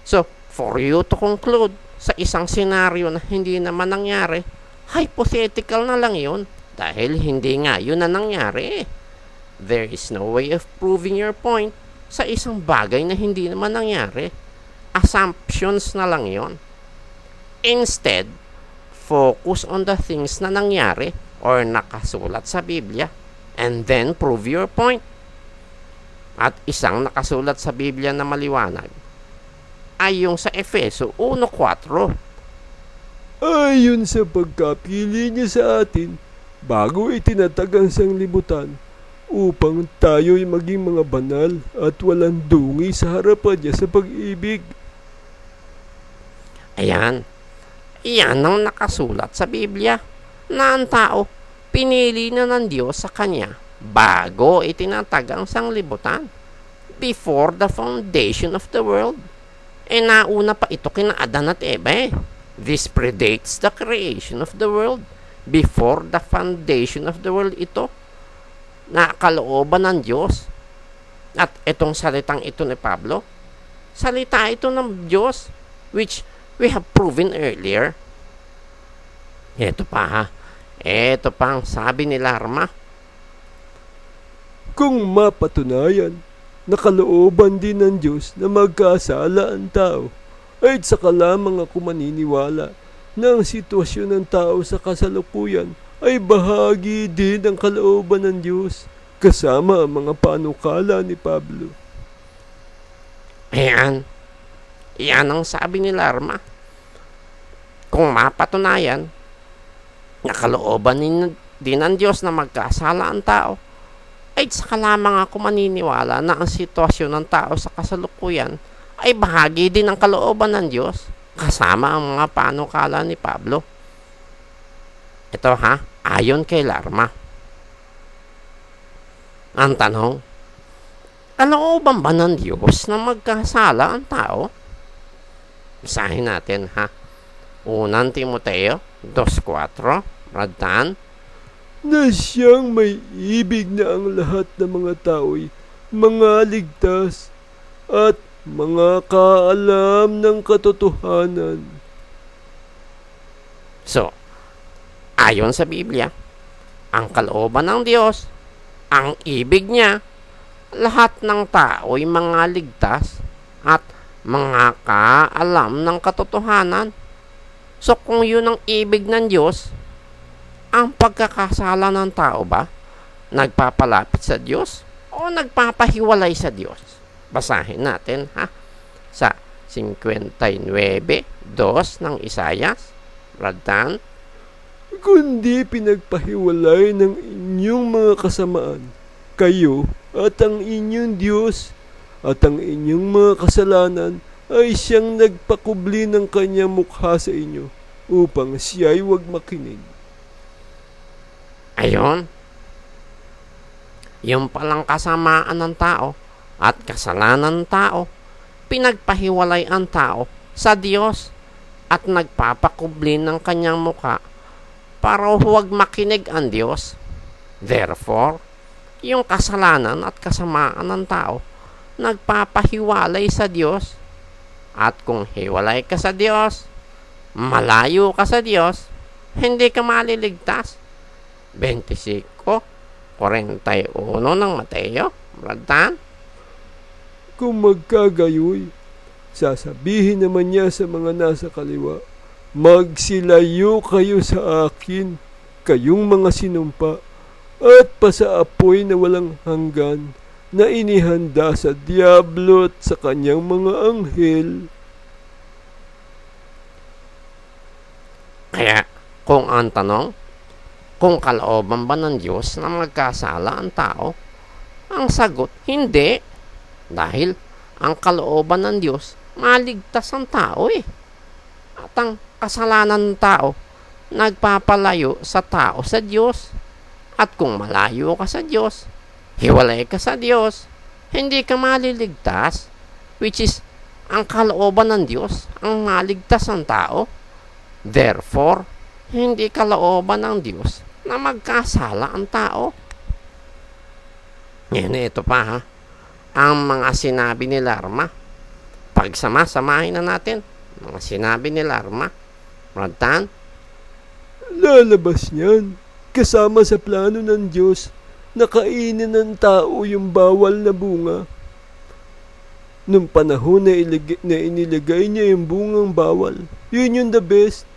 So, for you to conclude sa isang senaryo na hindi naman nangyari, hypothetical na lang yun dahil hindi nga yun na nangyari. There is no way of proving your point sa isang bagay na hindi naman nangyari. Assumptions na lang yun. Instead, focus on the things na nangyari or nakasulat sa Biblia and then prove your point. At isang nakasulat sa Biblia na maliwanag ay yung sa Efeso 1:4. Ayon sa pagkapili niya sa atin bago itinatag ang sanglibutan, upang tayo'y maging mga banal at walang dungi sa harapan niya sa pag-ibig. Ayan. Iyan ang nakasulat sa Biblia na ang tao pinili na ng Diyos sa kanya bago itinatag ang sanglibutan, before the foundation of the world. Nauna pa ito kina Adan at Eva eh. This predates the creation of the world. Before the foundation of the world ito. Nakalooban ng Diyos. At itong salitang ito ni Pablo, salita ito ng Diyos, which we have proven earlier. Ito pa ha. Ito pa ang sabi ni Larma. Kung mapatunayan, nakalooban din ng Diyos na magkasala ang tao, ay saka lamang ako maniniwala na ang sitwasyon ng tao sa kasalukuyan ay bahagi din ng kalooban ng Diyos, kasama ang mga panukala ni Pablo. Ayan. Iyan ang sabi ni Larma. Kung mapatunayan, nakalooban din ng Diyos na magkasala ang tao, ay saka lamang ako maniniwala na ang sitwasyon ng tao sa kasalukuyan ay bahagi din ng kalooban ng Diyos, kasama ang mga panukala ni Pablo. Ito ayon kay Larma. Ang tanong, kalooban ba ng Diyos na magkasala ang tao? Basahin natin 1 Timoteo 2:4, Radtan. Na siyang may ibig na ang lahat ng mga tao'y mga ligtas at mga kaalam ng katotohanan. So, ayon sa Biblia, ang kalooban ng Diyos, ang ibig niya, lahat ng tao'y mga ligtas at mga kaalam ng katotohanan. So, kung yun ang ibig ng Diyos, ang pagkakasala ng tao ba nagpapalapit sa Diyos o nagpapahiwalay sa Diyos? Basahin natin sa 59:2 ng Isayas, Radtan. Kundi pinagpahiwalay ng inyong mga kasamaan, kayo at ang inyong Diyos, at ang inyong mga kasalanan ay siyang nagpakubli ng kanyang mukha sa inyo, upang siya'y huwag makinig. Ayon, yung palang kasamaan ng tao at kasalanan ng tao, pinagpahiwalay ang tao sa Diyos at nagpapakubli ng kanyang mukha para huwag makinig ang Diyos. Therefore, yung kasalanan at kasamaan ng tao nagpapahiwalay sa Diyos, at kung hiwalay ka sa Diyos, malayo ka sa Diyos, hindi ka maliligtas. 25:41 ng Mateo, Radtan. Kung magkagayoy, sasabihin naman niya sa mga nasa kaliwa, magsilayo kayo sa akin, kayong mga sinumpa, at pasaapoy na walang hanggan, na inihanda sa diablo at sa kanyang mga anghel. Kaya, kung ang tanong, kung kalooban ba ng Diyos na magkasala ang tao, ang sagot, hindi. Dahil ang kalooban ng Diyos, maligtas ang tao At ang kasalanan ng tao, nagpapalayo sa tao sa Diyos. At kung malayo ka sa Diyos, hiwalay ka sa Diyos, hindi ka maliligtas. Which is, ang kalooban ng Diyos, ang maligtas ang tao. Therefore, hindi kalooban ng Diyos na magkasala ang tao. Yan, ito pa ang mga sinabi ni Larma. Pagsama-samahin na natin mga sinabi ni Larma, Radtan. Lalabas niyan, kasama sa plano ng Diyos, na kainin ng tao yung bawal na bunga. Nung panahon na inilagay niya yung bungang bawal, yun yung the best.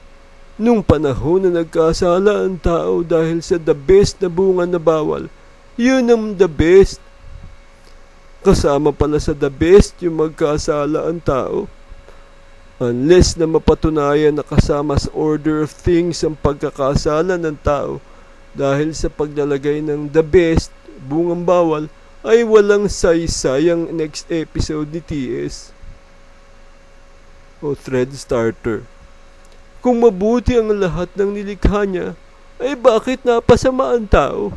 Nung panahon na nagkasala ang tao dahil sa the best na bunga na bawal, yun ang the best. Kasama pala sa the best yung magkasala ang tao. Unless na mapatunayan na kasama sa order of things ang pagkakasala ng tao dahil sa paglalagay ng the best, bungang bawal, ay walang saysay ang next episode ni TS o Thread Starter. Kung mabuti ang lahat ng nilikha niya, ay bakit napasama ang tao?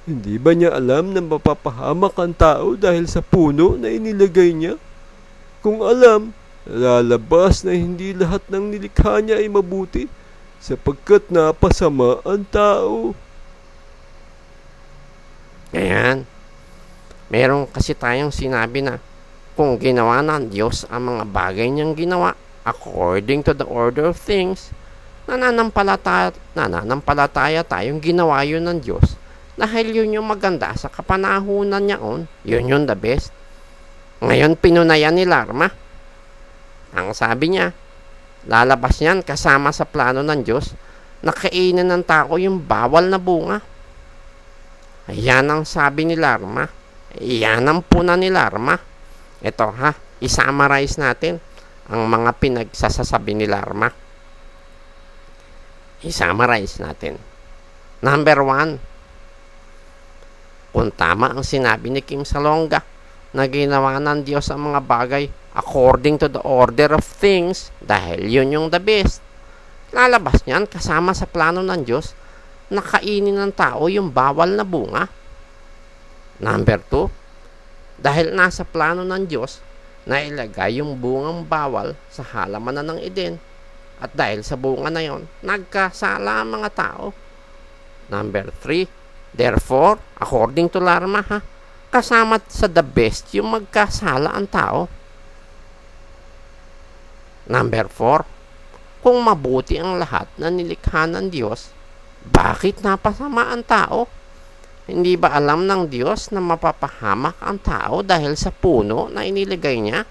Hindi ba niya alam na mapapahamak ang tao dahil sa puno na inilagay niya? Kung alam, lalabas na hindi lahat ng nilikha niya ay mabuti sapagkat napasama ang tao. Ayan. Meron kasi tayong sinabi na kung ginawa ng Diyos ang mga bagay niyang ginawa according to the order of things, nananampalataya tayong ginawa yun ng Diyos dahil yun yung maganda sa kapanahunan niya yun yung the best. Ngayon pinunayan ni Larma. Ang sabi niya, lalabas niyan kasama sa plano ng Diyos na kainin ng tao yung bawal na bunga. Ayan ang sabi ni Larma. Ayan ang puna ni Larma. Ito i-summarize natin ang mga pinagsasasabi ni Larma. I-summarize natin. Number 1, kung tama ang sinabi ni Kim Salonga na ginawa ng Diyos ang mga bagay according to the order of things, dahil yun yung the best. Lalabas niyan kasama sa plano ng Diyos na kainin ng tao yung bawal na bunga. Number 2, dahil nasa plano ng Diyos na ilagay yung bungang bawal sa halamanan ng Eden, at dahil sa bunga na yon, nagkasala ang mga tao. Number 3, therefore, according to Larma kasama sa the best yung magkasala ang tao. Number 4, kung mabuti ang lahat na nilikha ng Diyos, bakit napasama ang tao? Hindi ba alam ng Diyos na mapapahamak ang tao dahil sa puno na iniligay niya?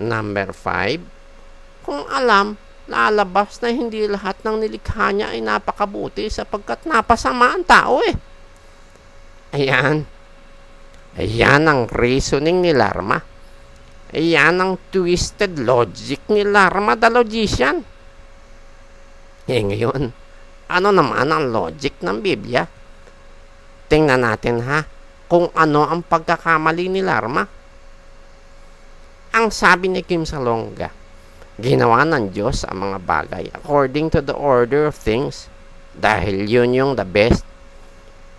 Number 5, kung alam, lalabas na hindi lahat ng nilikha niya ay napakabuti sapagkat napasama ang tao Ayan. Ayan ang reasoning ni Larma. Ayan ang twisted logic ni Larma the Logician. Ngayon, ano naman ang logic ng Biblia? Tingnan natin kung ano ang pagkakamali ni Larma. Ang sabi ni Kim Salonga, ginawa ng Diyos ang mga bagay according to the order of things dahil yun yung the best.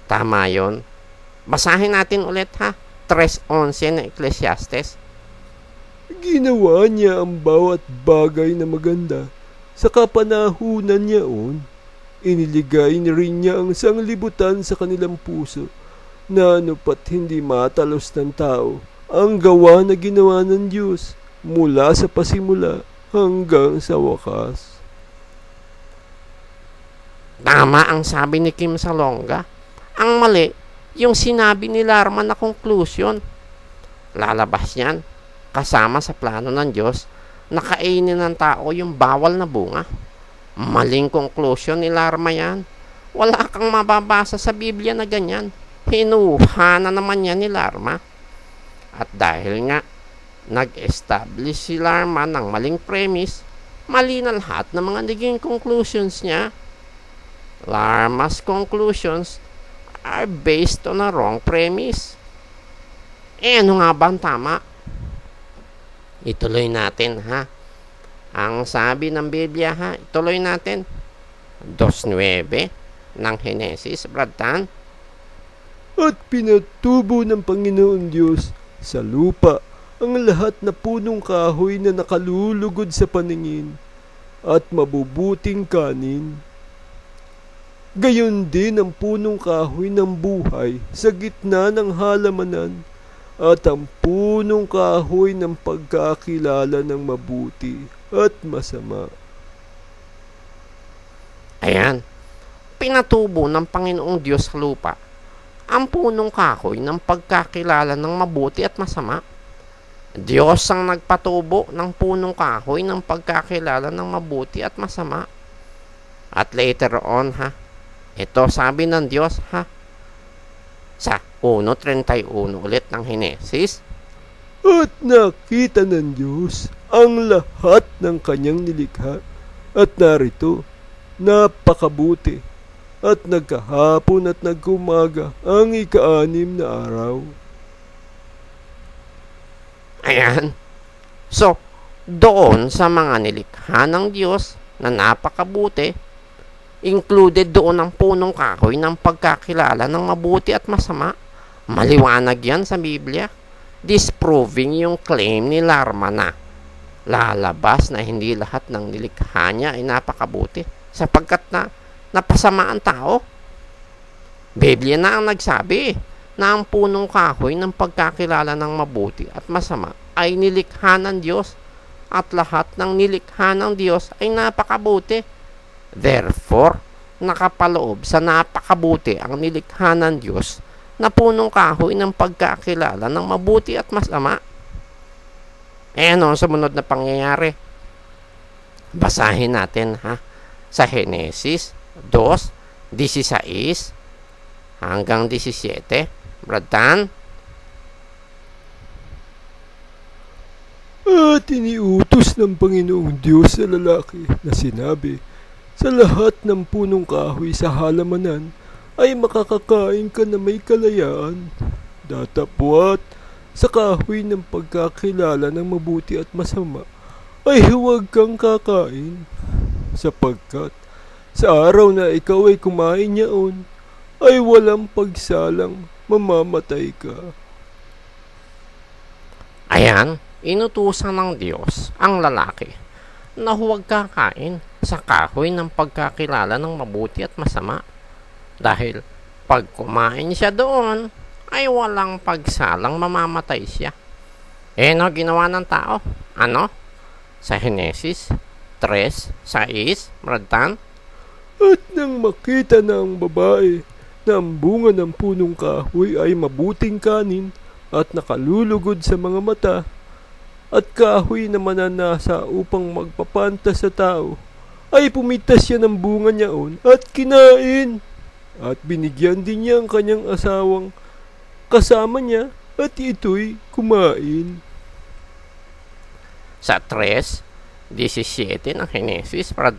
Tama yun. Basahin natin ulit 3:11 ng Ecclesiastes. Ginawa niya ang bawat bagay na maganda sa kapanahunan niyaon. Iniligay rin niya ang sanglibutan sa kanilang puso na anupat hindi matalos ng tao ang gawa na ginawa ng Diyos mula sa pasimula hanggang sa wakas. Tama ang sabi ni Kim Salonga. Ang mali, yung sinabi ni Larma na conclusion. Lalabas niyan kasama sa plano ng Diyos na kainin ng tao yung bawal na bunga. Maling conclusion ni Larma yan. Wala kang mababasa sa Biblia na ganyan. Hinuha na naman yan ni Larma. At dahil nga nag-establish si Larma ng maling premise, mali na lahat ng mga naging conclusions niya. Larma's conclusions are based on a wrong premise. Ano nga ba ang tama? Ituloy natin Ang sabi ng Biblia ituloy natin. 2:9 ng Henesis, Brad Tan. At pinatubo ng Panginoon Diyos sa lupa ang lahat na punong kahoy na nakalulugod sa paningin at mabubuting kanin. Gayon din ang punong kahoy ng buhay sa gitna ng halamanan at ang punong kahoy ng pagkakilala ng mabuti at masama. Ayan. Pinatubo ng Panginoong Diyos sa lupa ang punong kahoy ng pagkakilala ng mabuti at masama. Diyos ang nagpatubo ng punong kahoy ng pagkakilala ng mabuti at masama. At later on ito sabi ng Diyos sa 1:31 ulit ng Henesis. At nakita ng Diyos ang lahat ng kanyang nilikha at narito napakabuti at nagkahapon at nagkumaga ang ika-6 na araw. Ayan. So, doon sa mga nilikha ng Diyos na napakabuti, included doon ang punong kahoy ng pagkakilala ng mabuti at masama. Maliwanag yan sa Biblia. Disproving yung claim ni Larma na lalabas na hindi lahat ng nilikha niya ay napakabuti sapagkat na napasama ang tao. Biblia na ang nagsabi na ang punong kahoy ng pagkakilala ng mabuti at masama ay nilikha ng Diyos at lahat ng nilikha ng Diyos ay napakabuti. Therefore, nakapaloob sa napakabuti ang nilikha ng Diyos na punong kahoy ng pagkakilala ng mabuti at masama. Ano ang sumunod na pangyayari? Basahin natin sa Henesis 2:16 hanggang 17. Brad Tan. At iniutos ng Panginoong Diyos sa lalaki na sinabi, sa lahat ng punong kahoy sa halamanan ay makakakain ka na may kalayaan. Datapwat, sa kahoy ng pagkakilala ng mabuti at masama, ay huwag kang kakain, sapagkat sa araw na ikaw ay kumain niyaon, ay walang pagsalang mamamatay ka. Ayan, inutusan ng Diyos ang lalaki na huwag kakain sa kahoy ng pagkakilala ng mabuti at masama. Dahil pag kumain siya doon, ay walang pagsalang mamamatay siya. No, ginawa ng tao? Ano? Sa Henesis 3:6, Brad. At nang makita na ang babae na ang bunga ng punong kahoy ay mabuting kanin at nakalulugod sa mga mata, at kahoy na mananasa upang magpapanta sa tao, ay pumitas siya ng bunga niyaon at kinain. At binigyan din niya ang kanyang asawang kasama niya, at ito'y kumain. Sa 3:17 ng Henesis, Brad.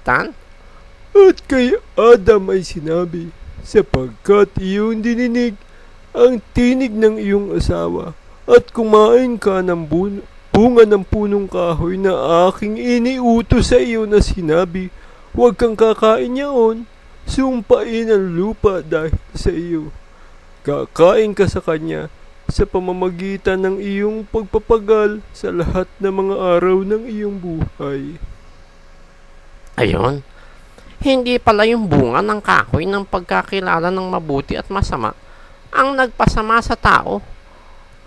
At kay Adam ay sinabi, sapagkat iyong dininig ang tinig ng iyong asawa, at kumain ka ng bunga ng punong kahoy na aking iniutos sa iyo na sinabi, huwag kang kakain niyaon, sumpain ang lupa dahil sa iyo. Kakain ka sa kanya sa pamamagitan ng iyong pagpapagal sa lahat ng mga araw ng iyong buhay. Ayun, hindi pala yung bunga ng kahoy ng pagkakilala ng mabuti at masama ang nagpasama sa tao.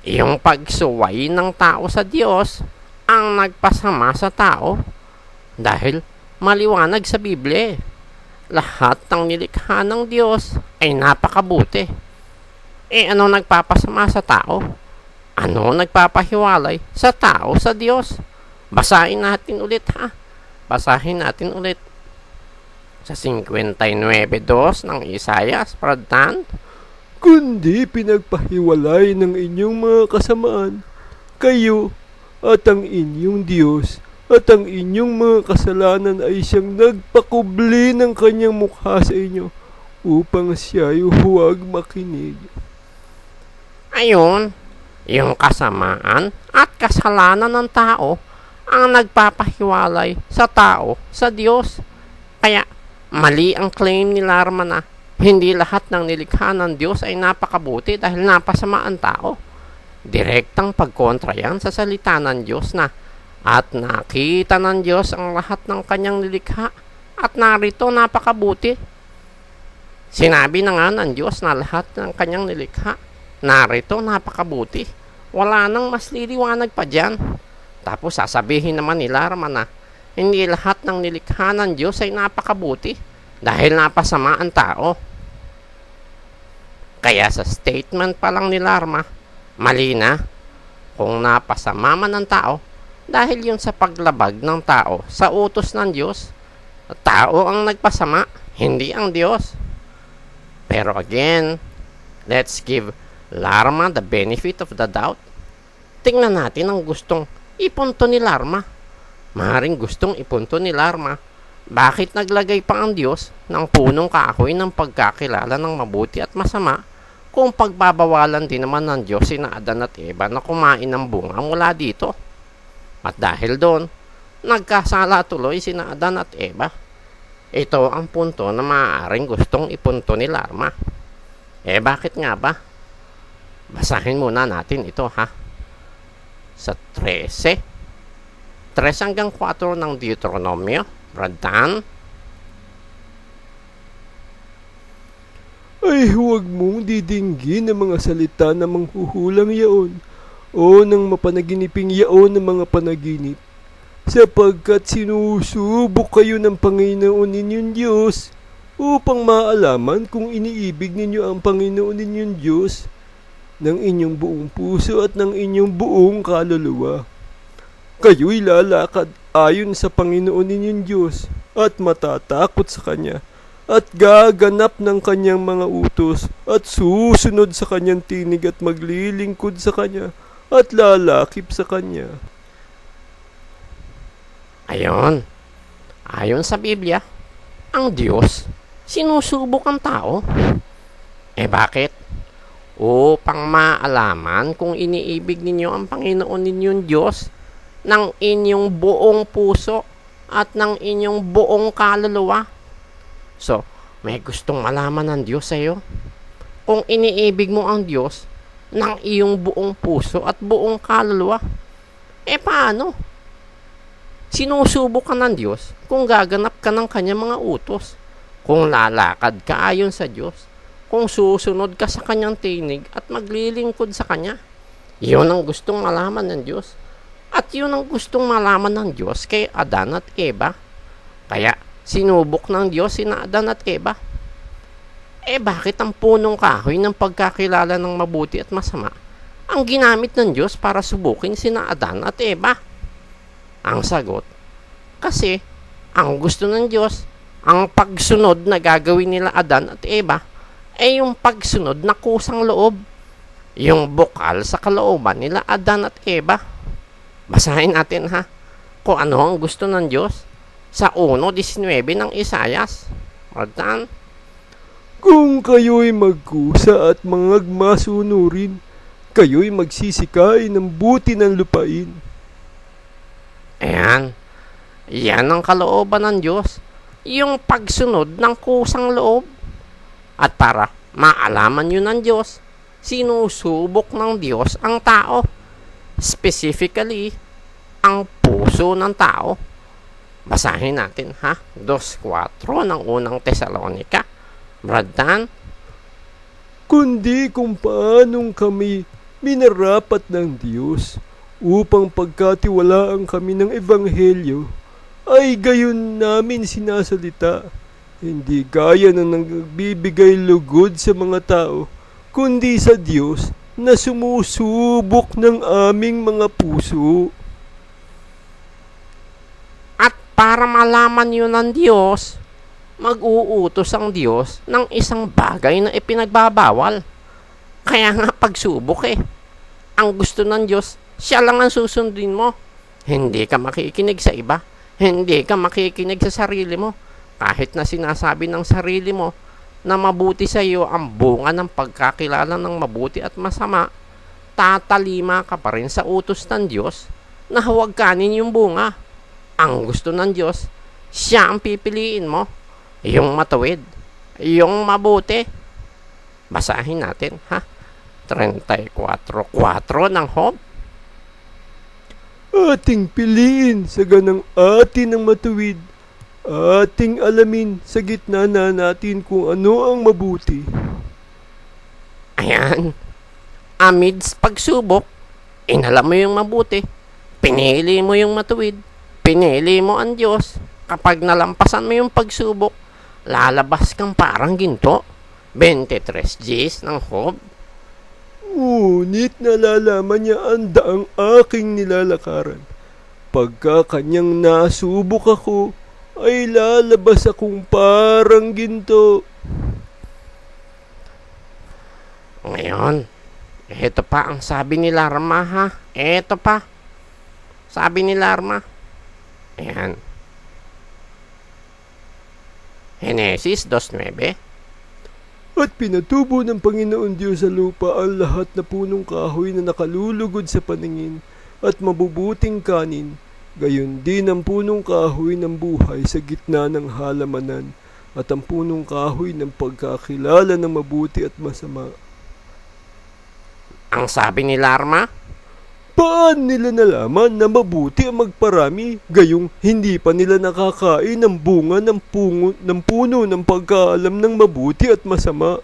Yung pagsuway ng tao sa Diyos ang nagpasama sa tao. Dahil maliwanag sa Biblia, lahat ng nilikha ng Diyos ay napakabuti. Ano nagpapasama sa tao? Ano nagpapahiwalay sa tao sa Diyos? Basahin natin ulit, ha? Basahin natin ulit. Sa 59:2 ng Isaias, Brad. Kundi pinagpahiwalay ng inyong mga kasamaan, kayo at ang inyong Diyos, at ang inyong mga kasalanan ay siyang nagpakubli ng kanyang mukha sa inyo, upang siya'y huwag makinig. Ayun, yung kasamaan at kasalanan ng tao ang nagpapahiwalay sa tao sa Diyos. Kaya mali ang claim ni Larma na hindi lahat ng nilikha ng Diyos ay napakabuti dahil napasama ang tao. Direktang pagkontra yan sa salita ng Diyos na at nakita ng Diyos ang lahat ng kanyang nilikha at narito napakabuti. Sinabi na nga ng Diyos na lahat ng kanyang nilikha, narito napakabuti. Wala nang mas liliwanag pa dyan. Tapos sasabihin naman ni Larma na hindi lahat ng nilikha ng Diyos ay napakabuti dahil napasama ang tao. Kaya sa statement pa lang ni Larma, mali na kung napasama man ng tao dahil yun sa paglabag ng tao sa utos ng Diyos. Tao ang nagpasama, hindi ang Diyos. Pero again, let's give Larma the benefit of the doubt. Tingnan natin ang gustong ipunto ni Larma. Maaaring gustong ipunto ni Larma, bakit naglagay pa ang Diyos ng punong kahoy ng pagkakilala ng mabuti at masama kung pagbabawalan din naman ng Diyos sina Adan at Eva na kumain ng bunga mula dito? At dahil doon, nagkasala tuloy sina Adan at Eva. Ito ang punto na maaaring gustong ipunto ni Larma. Bakit nga ba? Basahin muna natin ito, ha? Sa 3:3-4 ng Deuteronomio, Brad. Ay huwag mong didinggin ang mga salita na manghuhulang yaon, o ng mapanaginiping yaon ng mga panaginip, sapagkat sinusubok kayo ng Panginoon ninyong Diyos, upang maalaman kung iniibig ninyo ang Panginoon ninyong Diyos ng inyong buong puso at ng inyong buong kaluluwa. Kayo'y lalakad ayon sa Panginoon ninyong Diyos at matatakot sa Kanya at gaganap ng Kanyang mga utos at susunod sa Kanyang tinig at maglilingkod sa Kanya at lalakip sa Kanya. Ayon sa Biblia, ang Diyos sinusubok ang tao. Bakit? upang maalaman kung iniibig ninyo ang Panginoon ninyong Diyos ng inyong buong puso at ng inyong buong kaluluwa. So, may gustong malaman ng Diyos sa iyo. Kung iniibig mo ang Diyos ng iyong buong puso at buong kaluluwa, paano? Sinusubok ka ng Diyos kung gaganap ka ng kanyang mga utos, kung lalakad ka ayon sa Diyos, kung susunod ka sa kanyang tinig at maglilingkod sa kanya. Iyon ang gustong malaman ng Diyos. At yun ang gustong malaman ng Diyos kay Adan at Eva. Kaya sinubok ng Diyos sina Adan at Eva. Bakit ang punong kahoy ng pagkakilala ng mabuti at masama ang ginamit ng Diyos para subukin sina Adan at Eva? Ang sagot, kasi ang gusto ng Diyos, ang pagsunod na gagawin nila Adan at Eva, ay yung pagsunod na kusang loob, yung bukal sa kalooban nila Adan at Eva. Basahin natin kung ano ang gusto ng Diyos sa 1:19 ng Isayas. Pagtaan, Kung kayo'y magkusa at mangagmasunurin, kayo'y magsisikain ng buti ng lupain. ayan, yan ang kalooban ng Diyos, yung pagsunod ng kusang loob. At para maalaman yun ng Diyos, sinusubok ng Diyos ang tao. Specifically, ang puso ng tao. Basahin natin 2:4 ng unang Tesalonica. Brad Dan, Kundi kung paanong kami minarapat ng Diyos upang pagkatiwalaan kami ng Ebanghelyo, ay gayon namin sinasalita, hindi gaya ng nagbibigay lugod sa mga tao, kundi sa Diyos na sumusubok ng aming mga puso. at para malaman yun ng Diyos, mag-uutos ang Diyos ng isang bagay na ipinagbabawal. Kaya nga pagsubok ang gusto ng Diyos, siya lang ang susundin mo. Hindi ka makikinig sa iba. Hindi ka makikinig sa sarili mo. Kahit na sinasabi ng sarili mo na mabuti sa iyo ang bunga ng pagkakilala ng mabuti at masama, tatalima ka pa rin sa utos ng Diyos na huwag kanin yung bunga. Ang gusto ng Diyos, siya ang pipiliin mo. Yung matuwid, yung mabuti. Basahin natin 34:4 ng Job. Ating piliin sa ganang atin ang matuwid, ating alamin sa gitna na natin kung ano ang mabuti. Ayan, amidst pagsubok, inalam mo yung mabuti, pinili mo yung matuwid, pinili mo ang Diyos. Kapag nalampasan mo yung pagsubok, lalabas kang parang ginto. 23 Gs ng Job. Ngunit nalalaman niya ang daang aking nilalakaran. Pagka kanyang nasubok ako, ay lalabas akong parang ginto. Ngayon, ito pa ang sabi ni Larma Ito pa. Sabi ni Larma. Ayan. Genesis 2:9. At pinatubo ng Panginoon Diyos sa lupa ang lahat na punong kahoy na nakalulugod sa paningin at mabubuting kanin, gayon din ang punong kahoy ng buhay sa gitna ng halamanan at ang punong kahoy ng pagkakilala ng mabuti at masama. Ang sabi ni Larma, Paano nila nalaman na mabuti ang magparami, gayong hindi pa nila nakakain ng bunga ng puno ng pagkaalam ng mabuti at masama?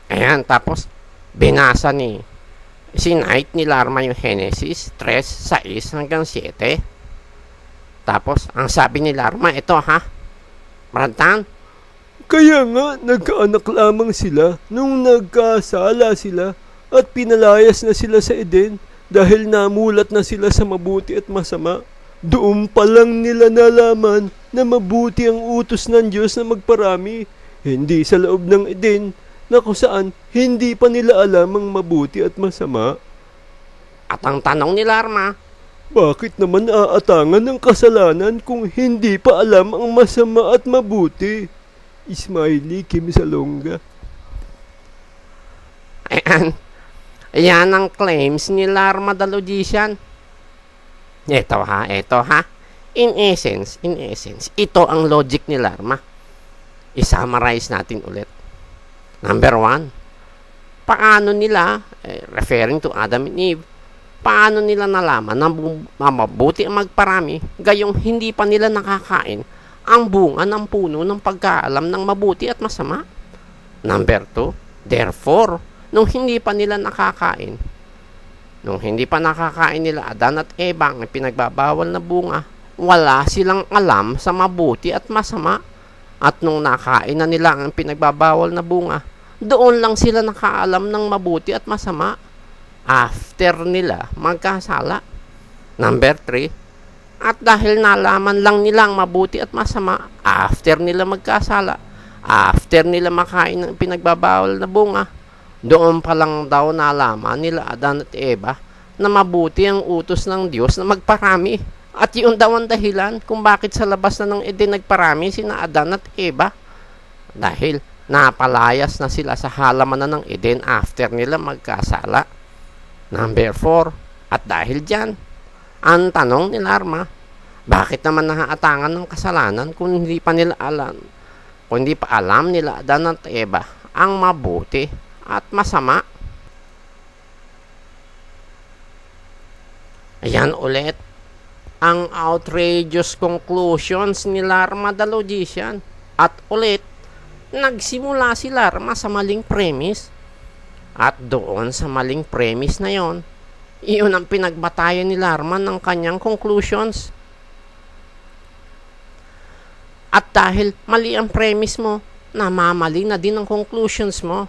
ayan, tapos binasa Knight ni Larma yung Genesis 3:6-7. Tapos ang sabi ni Larma, ito Brantan, Kaya nga nagkaanak lamang sila nung nagkasala sila at pinalayas na sila sa Eden dahil namulat na sila sa mabuti at masama. Doon pa lang nila nalaman na mabuti ang utos ng Diyos na magparami, hindi sa loob ng Eden na kung saan hindi pa nila alam ang mabuti at masama. At ang tanong ni Larma, Bakit naman aatangan ng kasalanan kung hindi pa alam ang masama at mabuti? Smiley Kim Salonga. Ayan. Ayan ang claims ni Larma the Logician. Ito ha. In essence, ito ang logic ni Larma. I-summarize natin ulit. Number 1, paano nila, referring to Adam and Eve, paano nila nalaman na mabuti ang magparami, gayong hindi pa nila nakakain ang bunga ng puno ng pagkaalam ng mabuti at masama? Number 2, therefore, nung hindi pa nakakain nila Adan at Eva ang pinagbabawal na bunga, wala silang alam sa mabuti at masama. At nung nakain na nila ang pinagbabawal na bunga, doon lang sila nakaalam ng mabuti at masama after nila magkasala. Number 3, at dahil nalaman lang nila ang mabuti at masama after nila magkasala, after nila makain ng pinagbabawal na bunga, doon pa lang daw nalaman nila Adan at Eva na mabuti ang utos ng Diyos na magparami. At yun daw ang dahilan kung bakit sa labas na ng Eden nagparami sina Adan at Eva. Dahil napalayas na sila sa halamanan ng Eden after nila magkasala. Number 4, at dahil dyan, ang tanong ni Larma, bakit naman nahaatangan ng kasalanan kung hindi pa alam nila Adan at Eva ang mabuti at masama? Ayan ulit ang outrageous conclusions ni Larma the Logician. At ulit, nagsimula si Larma sa maling premise. At doon sa maling premise na yon, iyon ang pinagbatayan ni Larma ng kanyang conclusions. At dahil mali ang premise mo, namamali na din ang conclusions mo.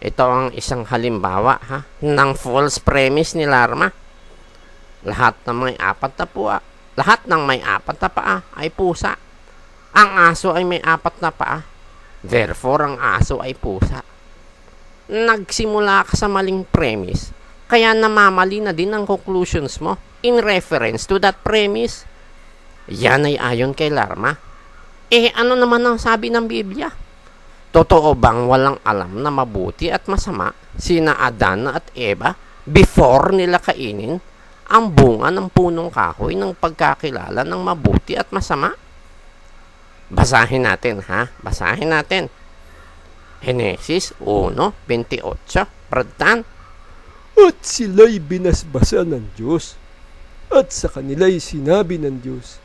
Ito ang isang halimbawa ng false premise ni Larma. Lahat ng may apat na paa ay pusa. Ang aso ay may 4 na paa. Therefore, ang aso ay pusa. Nagsimula ka sa maling premise, kaya namamali na din ang conclusions mo in reference to that premise. Yan ay ayon kay Larma. Ano naman ang sabi ng Biblia? Totoo bang walang alam na mabuti at masama sina Adan at Eva before nila kainin ang bunga ng punong kahoy ng pagkakilala ng mabuti at masama? Basahin natin. Genesis 1:28. Bratan. At sila'y binasbasan ng Diyos. At sa kanila'y sinabi ng Diyos,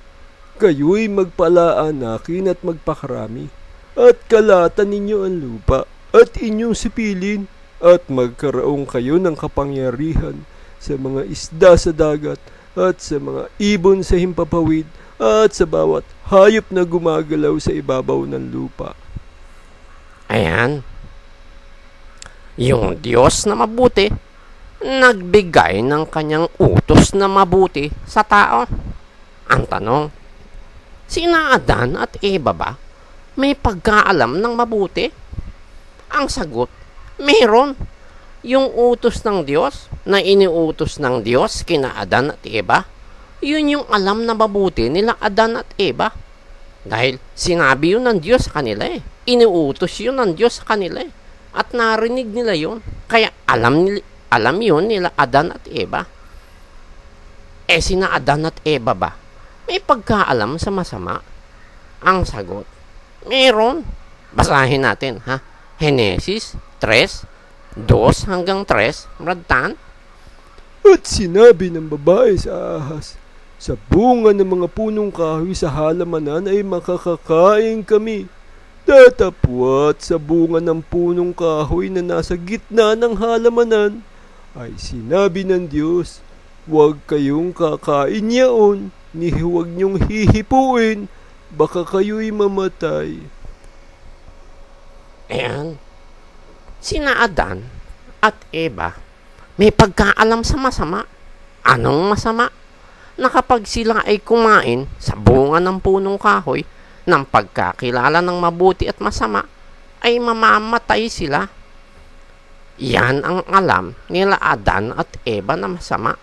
kayo'y magpalaanakin at magpakarami, at kalatan ninyo ang lupa, at inyong sipilin, at magkaraong kayo ng kapangyarihan sa mga isda sa dagat, at sa mga ibon sa himpapawid, at sa bawat hayop na gumagalaw sa ibabaw ng lupa. Ayan. Yung Diyos na mabuti, nagbigay ng kanyang utos na mabuti sa tao. Ang tanong, sina Adan at Eva ba may pagkaalam ng mabuti? Ang sagot, meron. Yung utos ng Diyos na iniutos ng Diyos kina Adan at Eva, yun yung alam na mabuti nila Adan at Eva. Dahil sinabi yun ng Diyos sa kanila Iniutos yun ng Diyos sa kanila At narinig nila yun. Kaya alam yun nila Adan at Eva. Sina Adan at Eva ba may pagkaalam sa masama? Ang sagot, meron. Basahin natin Genesis 3:2-3. Bratan. At sinabi ng babae sa ahas, sa bunga ng mga punong kahoy sa halamanan ay makakakain kami. Datapwat sa bunga ng punong kahoy na nasa gitna ng halamanan ay sinabi ng Diyos, huwag kayong kakain yaon, ni huwag niyong hihipuin, baka kayo'y mamatay. Ayan. Sina Adan at Eva may pagkaalam sa masama. Anong masama? Na kapag sila ay kumain sa bunga ng punong kahoy ng pagkakilala ng mabuti at masama, ay mamamatay sila. Yan ang alam nila Adan at Eva na masama.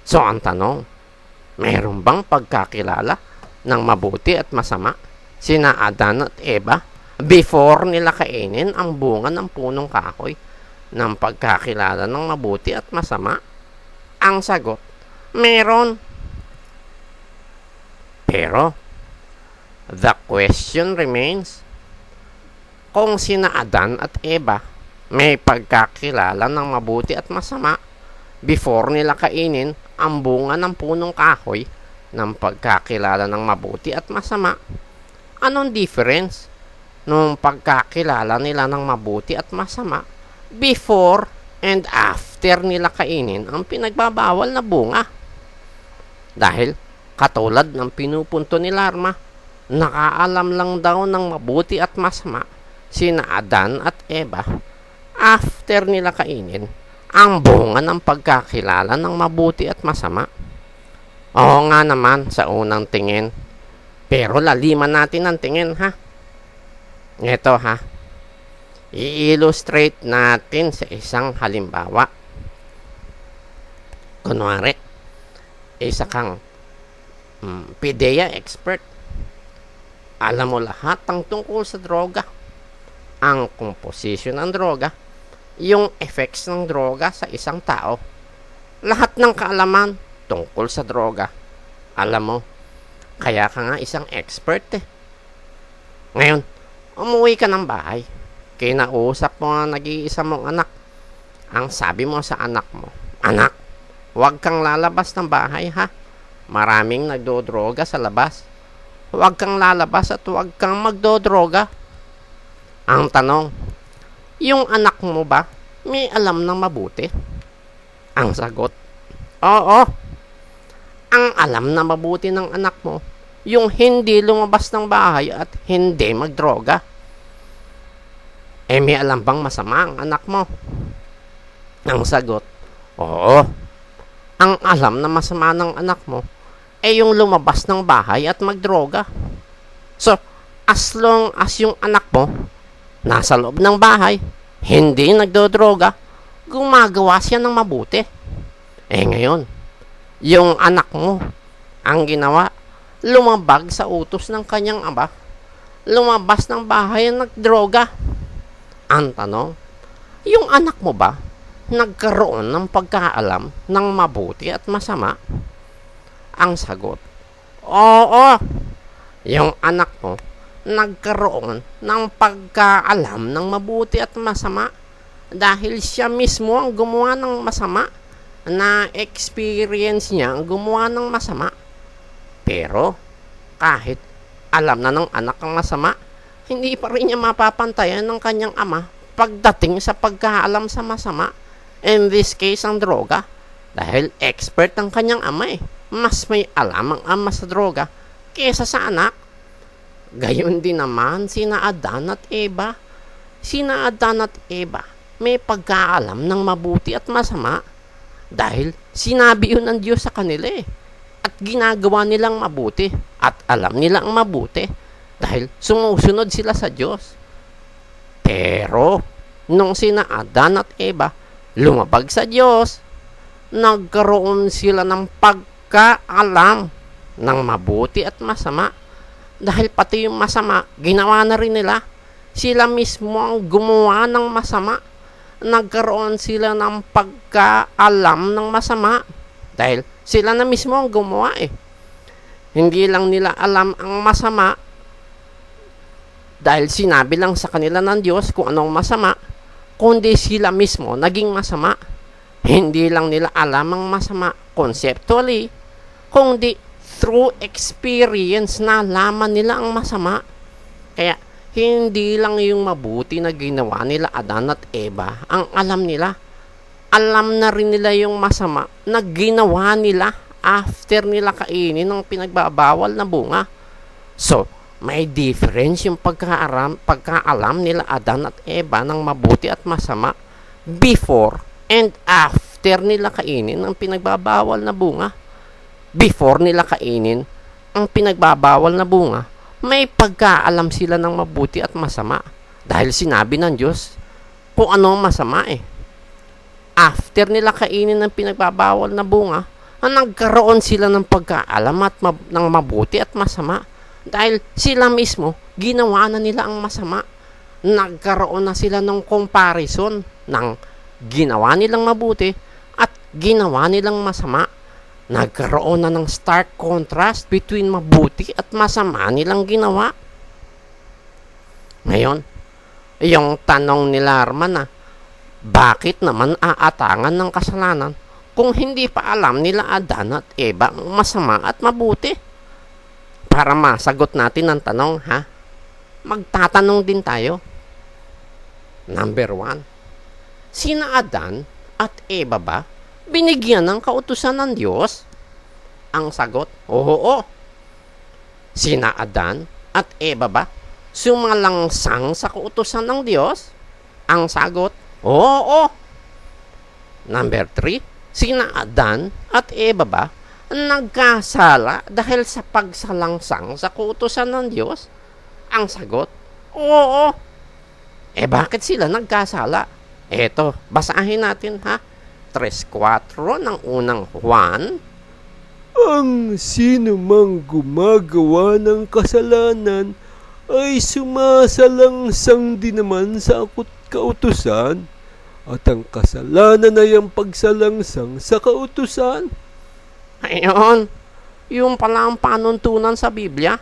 So ang tanong, mayroon bang pagkakilala ng mabuti at masama sina Adan at Eva before nila kainin ang bunga ng punong kahoy ng pagkakilala ng mabuti at masama? Ang sagot, meron. Pero, the question remains, kung sina Adan at Eva may pagkakilala ng mabuti at masama before nila kainin ang bunga ng punong kahoy ng pagkakilala ng mabuti at masama, anong difference nung pagkakilala nila ng mabuti at masama before and after nila kainin ang pinagbabawal na bunga? Dahil katulad ng pinupunto ni Larma, nakaalam lang daw ng mabuti at masama sina Adan at Eva after nila kainin ang bunga ng pagkakilala ng mabuti at masama. Oo nga naman sa unang tingin, pero laliman natin ang tingin, ha? Ito, ha, i-illustrate natin sa isang halimbawa. Kunwari, isa kang PDEA expert. Alam mo lahat ang tungkol sa droga, ang composition ng droga, yung effects ng droga sa isang tao. Lahat ng kaalaman tungkol sa droga, alam mo. Kaya ka nga isang expert eh. Ngayon, umuwi ka ng bahay. Kinausap mo ang nag-iisa mong anak. Ang sabi mo sa anak mo, anak, huwag kang lalabas ng bahay, ha? Maraming nagdodroga sa labas. Huwag kang lalabas at huwag kang magdodroga. Ang tanong, yung anak mo ba may alam ng mabuti? Ang sagot, oo. Ang alam na mabuti ng anak mo, yung hindi lumabas ng bahay at hindi magdroga. May alam bang masama ang anak mo? Ang sagot, oo. Ang alam na masama ng anak mo yung lumabas ng bahay at magdroga. So, as long as yung anak mo nasa loob ng bahay, hindi nagdodroga, gumagawa siya ng mabuti. Ngayon, yung anak mo, ang ginawa, lumabag sa utos ng kanyang ama, lumabas ng bahay at nagdroga. Ang tanong, yung anak mo ba nagkaroon ng pagkaalam ng mabuti at masama? Ang sagot, oo. Yung anak mo nagkaroon ng pagkaalam ng mabuti at masama dahil siya mismo ang gumawa ng masama, na experience niya ang gumawa ng masama. Pero kahit alam na ng anak ang masama, hindi pa rin niya mapapantayan ng kanyang ama pagdating sa pagkaalam sa masama. In this case, ang droga. Dahil expert ang kanyang ama eh. Mas may alam ang ama sa droga kesa sa anak. Gayon din naman sina Adan at Eva. Sina Adan at Eva may pagkaalam ng mabuti at masama dahil sinabi yun ng Diyos sa kanila eh. At ginagawa nilang mabuti at alam nilang mabuti dahil sumusunod sila sa Diyos. Pero nung sina Adan at Eva lumabag sa Diyos, nagkaroon sila ng pagkaalam ng mabuti at masama dahil pati yung masama ginawa na rin nila. Sila mismo ang gumawa ng masama. Nagkaroon sila ng pagkaalam ng masama dahil sila na mismo ang gumawa eh. Hindi lang nila alam ang masama dahil sinabi lang sa kanila ng Diyos kung anong masama, kundi sila mismo naging masama. Hindi lang nila alam ang masama conceptually, kundi through experience na laman nila ang masama. Kaya hindi lang yung mabuti na ginawa nila Adan at Eva ang alam nila. Alam na rin nila yung masama na ginawa nila after nila kainin ng pinagbabawal na bunga. So, may difference yung pagkaalam nila Adan at Eva ng mabuti at masama before and after nila kainin ang pinagbabawal na bunga. Before nila kainin ang pinagbabawal na bunga, may pagkaalam sila ng mabuti at masama dahil sinabi ng Diyos kung ano masama eh. After nila kainin ng pinagbabawal na bunga, nagkaroon sila ng pagkaalam at ng mabuti at masama Dahil sila mismo, ginawa na nila ang masama. Nagkaroon na sila ng comparison ng ginawa nilang mabuti at ginawa nilang masama. Nagkaroon na ng stark contrast between mabuti at masama nilang ginawa. Ngayon, yung tanong nila Arman na, bakit naman aatangan ng kasalanan kung hindi pa alam nila Adan at Eva ang masama at mabuti? Para masagot natin ang tanong, ha? Magtatanong din tayo. Number 1, sina Adan at Eva ba binigyan ng kautusan ng Diyos? Ang sagot, oo. Sina Adan at Eva ba sumalangsang sa kautusan ng Diyos? Ang sagot, oo. Number 3, sina Adan at Eva ba nagkasala dahil sa pagsalangsang sa kautusan ng Diyos? Ang sagot, oo. Bakit sila nagkasala? Eto, basahin natin ha. 3:4 ng unang Juan. Ang sino mang gumagawa ng kasalanan ay sumasalangsang din naman sa kautusan, at ang kasalanan ay ang pagsalangsang sa kautusan. Ayun, yung pala ang panuntunan sa Biblia,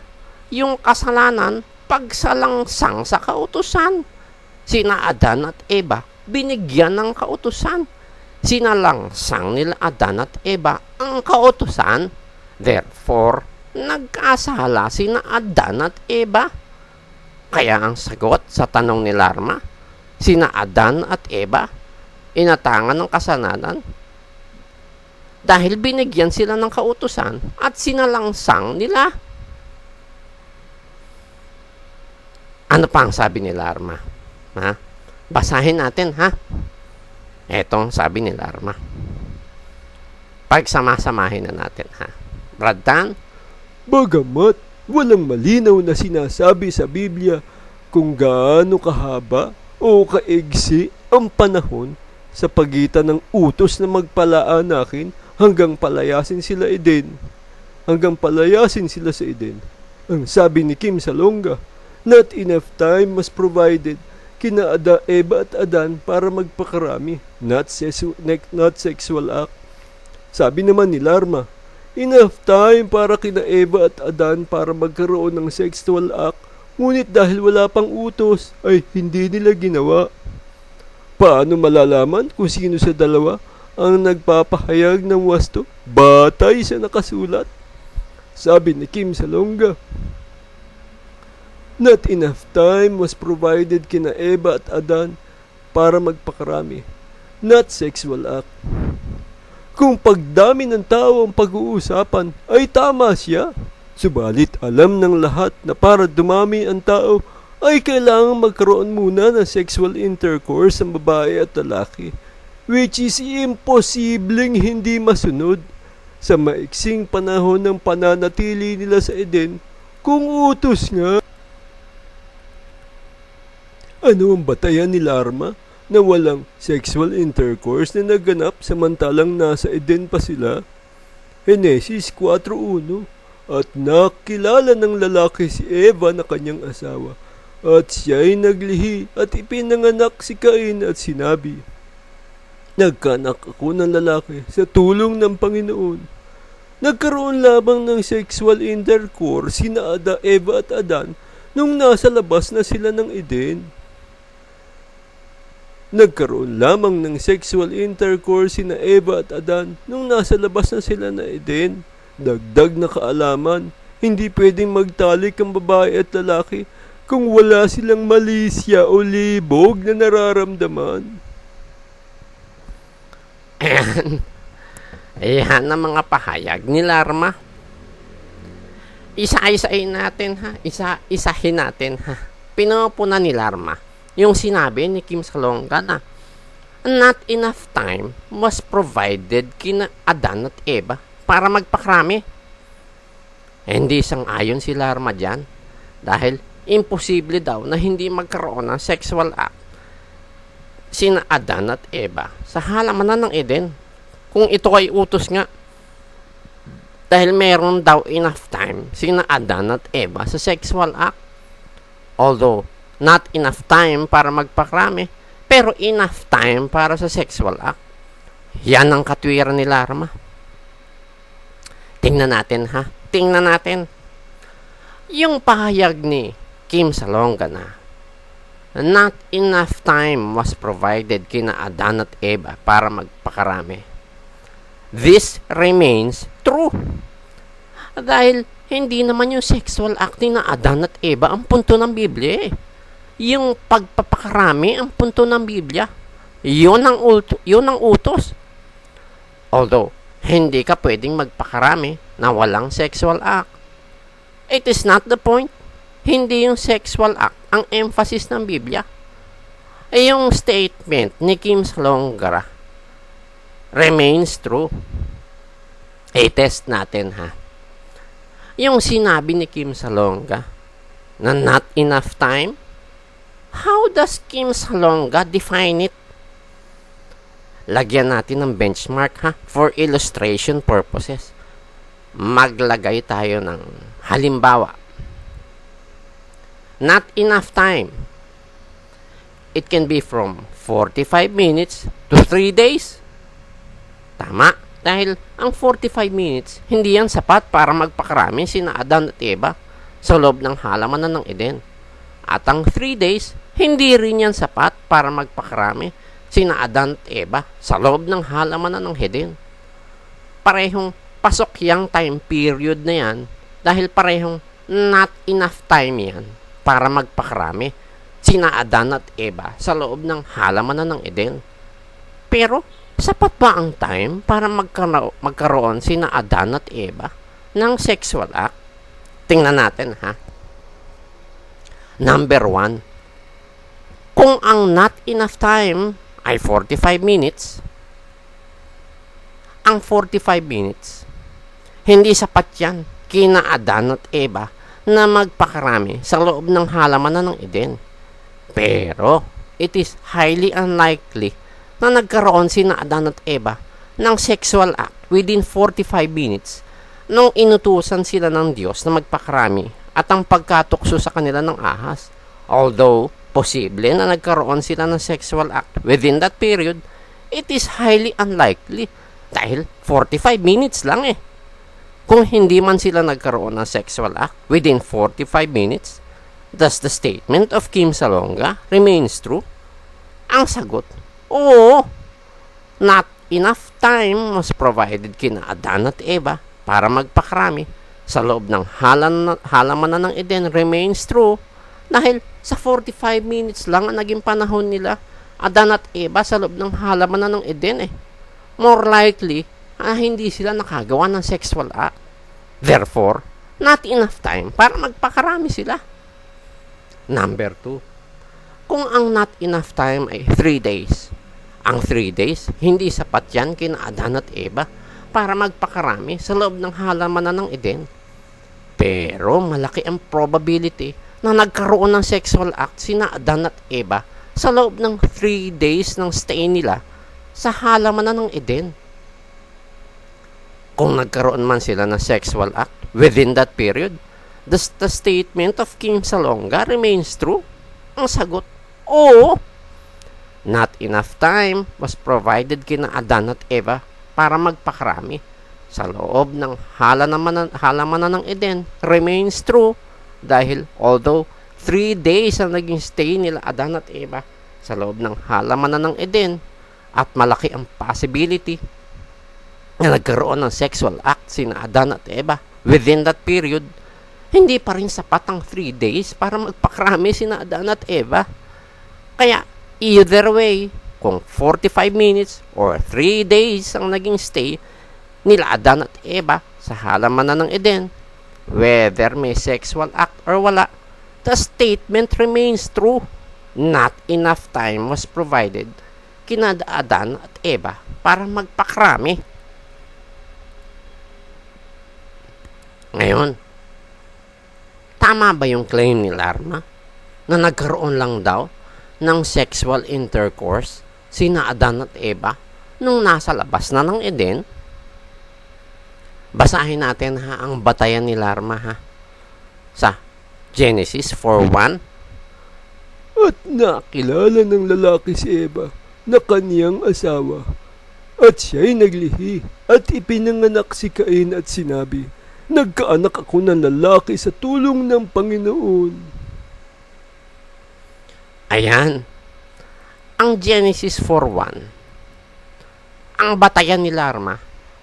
yung kasalanan, pagsalangsang sa kautusan. Sina Adan at Eva, binigyan ng kautusan. Sinalangsang nila Adan at Eva ang kautusan. Therefore, nagkasala sina Adan at Eva. Kaya ang sagot sa tanong ni Larma, sina Adan at Eva, inatangan ng kasalanan dahil binigyan sila ng kautusan at sinalangsang nila. Ano pa ang sabi ni Larma? Ha? Basahin natin, ha? Etong sabi ni Larma. Pagsama-samahin na natin, ha? Brad Tan? Bagamat walang malinaw na sinasabi sa Biblia kung gaano kahaba o kaigsi ang panahon sa pagitan ng utos na magpalaanakin hanggang palayasin sila sa Eden. Ang sabi ni Kim Salonga, not enough time was provided kina Eva at Adan para magpakarami, not sexual act. Sabi naman ni Larma, enough time para kina Eva at Adan para magkaroon ng sexual act, ngunit dahil wala pang utos ay hindi nila ginawa. Paano malalaman kung sino sa dalawa ang nagpapahayag ng wasto batay sa nakasulat? Sabi ni Kim Salonga, not enough time was provided kina Eva at Adan para magpakarami, not sexual act. Kung pagdami ng tao ang pag-uusapan ay tama siya, subalit alam ng lahat na para dumami ang tao ay kailangang magkaroon muna ng sexual intercourse ang babae at lalaki, which is imposibleng hindi masunod sa maiksing panahon ng pananatili nila sa Eden kung utos nga. Ano ang batayan ni Larma na walang sexual intercourse na naganap samantalang nasa Eden pa sila? Genesis 4:1. At nakilala ng lalaki si Eva na kanyang asawa, at siya'y naglihi at ipinanganak si Cain at sinabi, nagkanak ako ng lalaki sa tulong ng Panginoon. Nagkaroon lamang ng sexual intercourse sina Eva at Adan nung nasa labas na sila ng Eden. Nagkaroon lamang ng sexual intercourse sina Eva at Adan nung nasa labas na sila ng Eden. Dagdag na kaalaman, hindi pwedeng magtalik ang babae at lalaki kung wala silang malisya o libog na nararamdaman. Ayan ang mga pahayag ni Larma. Isa-isahin natin, ha? Isa-isahin natin, ha? Pinupunan ni Larma yung sinabi ni Kim Salonga na not enough time was provided kina Adan at Eva para magpakrami. Hindi sang-ayon si Larma dyan dahil imposible daw na hindi magkaroon ng sexual act sina Adan at Eva sa halamanan ng Eden kung ito ay utos nga. Dahil meron daw enough time sina Adan at Eva sa sexual act. Although, not enough time para magpakrami, pero enough time para sa sexual act. Yan ang katwiran ni Larma. Tingnan natin ha. Tingnan natin. Yung pahayag ni Kim Salonga na not enough time was provided kina Adan at Eva para magpakarami. This remains true. Dahil hindi naman yung sexual act ni na Adan at Eva ang punto ng Biblia eh. Yung pagpapakarami ang punto ng Biblia. Yun ang utos. Although, hindi ka pwedeng magpakarami na walang sexual act. It is not the point. Hindi yung sexual act ang emphasis ng Biblia. Yung statement ni Kim Salonga remains true. I-test natin ha. Yung sinabi ni Kim Salonga na not enough time, how does Kim Salonga define it? Lagyan natin ng benchmark ha, for illustration purposes. Maglagay tayo ng halimbawa. Not enough time. It can be from 45 minutes to 3 days. Tama. Dahil ang 45 minutes, hindi yan sapat para magpakarami sina Adan at Eva sa loob ng halamanan ng Eden. At ang 3 days, hindi rin yan sapat para magpakarami sina Adan at Eva sa loob ng halamanan ng Eden. Parehong pasok yung time period na yan dahil parehong not enough time yan para magpakarami sina Adan at Eva sa loob ng halamanan ng Eden. Pero, sapat ba ang time para magkaroon sina Adan at Eva ng sexual act? Tingnan natin ha. Number 1. Kung ang not enough time ay 45 minutes, ang 45 minutes, hindi sapat yan kina Adan at Eva na magpakarami sa loob ng halamanan ng Eden. Pero, it is highly unlikely na nagkaroon sina Adan at Eva ng sexual act within 45 minutes nung inutusan sila ng Diyos na magpakarami at ang pagkatukso sa kanila ng ahas. Although, posible na nagkaroon sila ng sexual act within that period, it is highly unlikely dahil 45 minutes lang eh. Kung hindi man sila nagkaroon ng sexual act within 45 minutes, does the statement of Kim Salonga remains true? Ang sagot, oo. Not enough time was provided kina Adan at Eva para magpakarami sa loob ng halamanan ng Eden remains true dahil sa 45 minutes lang ang naging panahon nila Adan at Eva sa loob ng halamanan ng Eden eh. More likely, hindi sila nakagawa ng sexual act. Therefore, not enough time para magpakarami sila. Number 2. Kung ang not enough time ay 3 days, ang 3 days, hindi sapat yan kina Adan at Eva para magpakarami sa loob ng halamanan ng Eden. Pero malaki ang probability na nagkaroon ng sexual act sina Adan at Eva sa loob ng 3 days ng stay nila sa halamanan ng Eden. Kung nagkaroon man sila ng sexual act within that period, does the statement of Kim Salonga remains true? Ang sagot, oo. Not enough time was provided kina Adan at Eva para magpakarami sa loob ng halamanan ng Eden remains true dahil although 3 days ang naging stay nila Adan at Eva sa loob ng halamanan ng Eden at malaki ang possibility na nagkaroon ng sexual act sina Adan at Eva within that period, hindi pa rin sapat ang 3 days para magpakarami sina Adan at Eva. Kaya, either way, kung 45 minutes or 3 days ang naging stay nila Adan at Eva sa halamanan ng Eden, whether may sexual act or wala, the statement remains true. Not enough time was provided kina Adan at Eva para magpakarami. Ngayon, tama ba yung claim ni Larma na nagkaroon lang daw ng sexual intercourse sina Adan at Eva nung nasa labas na ng Eden? Basahin natin ang batayan ni Larma sa Genesis 4:1. At nakilala ng lalaki si Eva na kaniyang asawa. At siya'y naglihi at ipinanganak si Cain at sinabi, nagkaanak ako ng lalaki sa tulong ng Panginoon. Ayan. Ang Genesis 4:1. Ang batayan ni Larma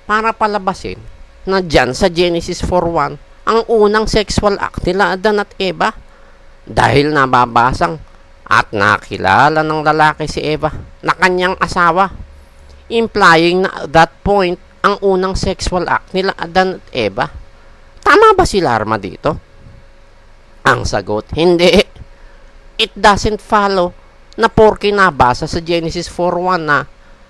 para palabasin na dyan sa Genesis 4:1 ang unang sexual act nila Adan at Eva. Dahil nababasang at nakilala ng lalaki si Eva na kanyang asawa, implying na at that point ang unang sexual act nila Adan at Eva. Tama ba si Larma dito? Ang sagot, hindi. It doesn't follow na porke nabasa sa Genesis 4:1 na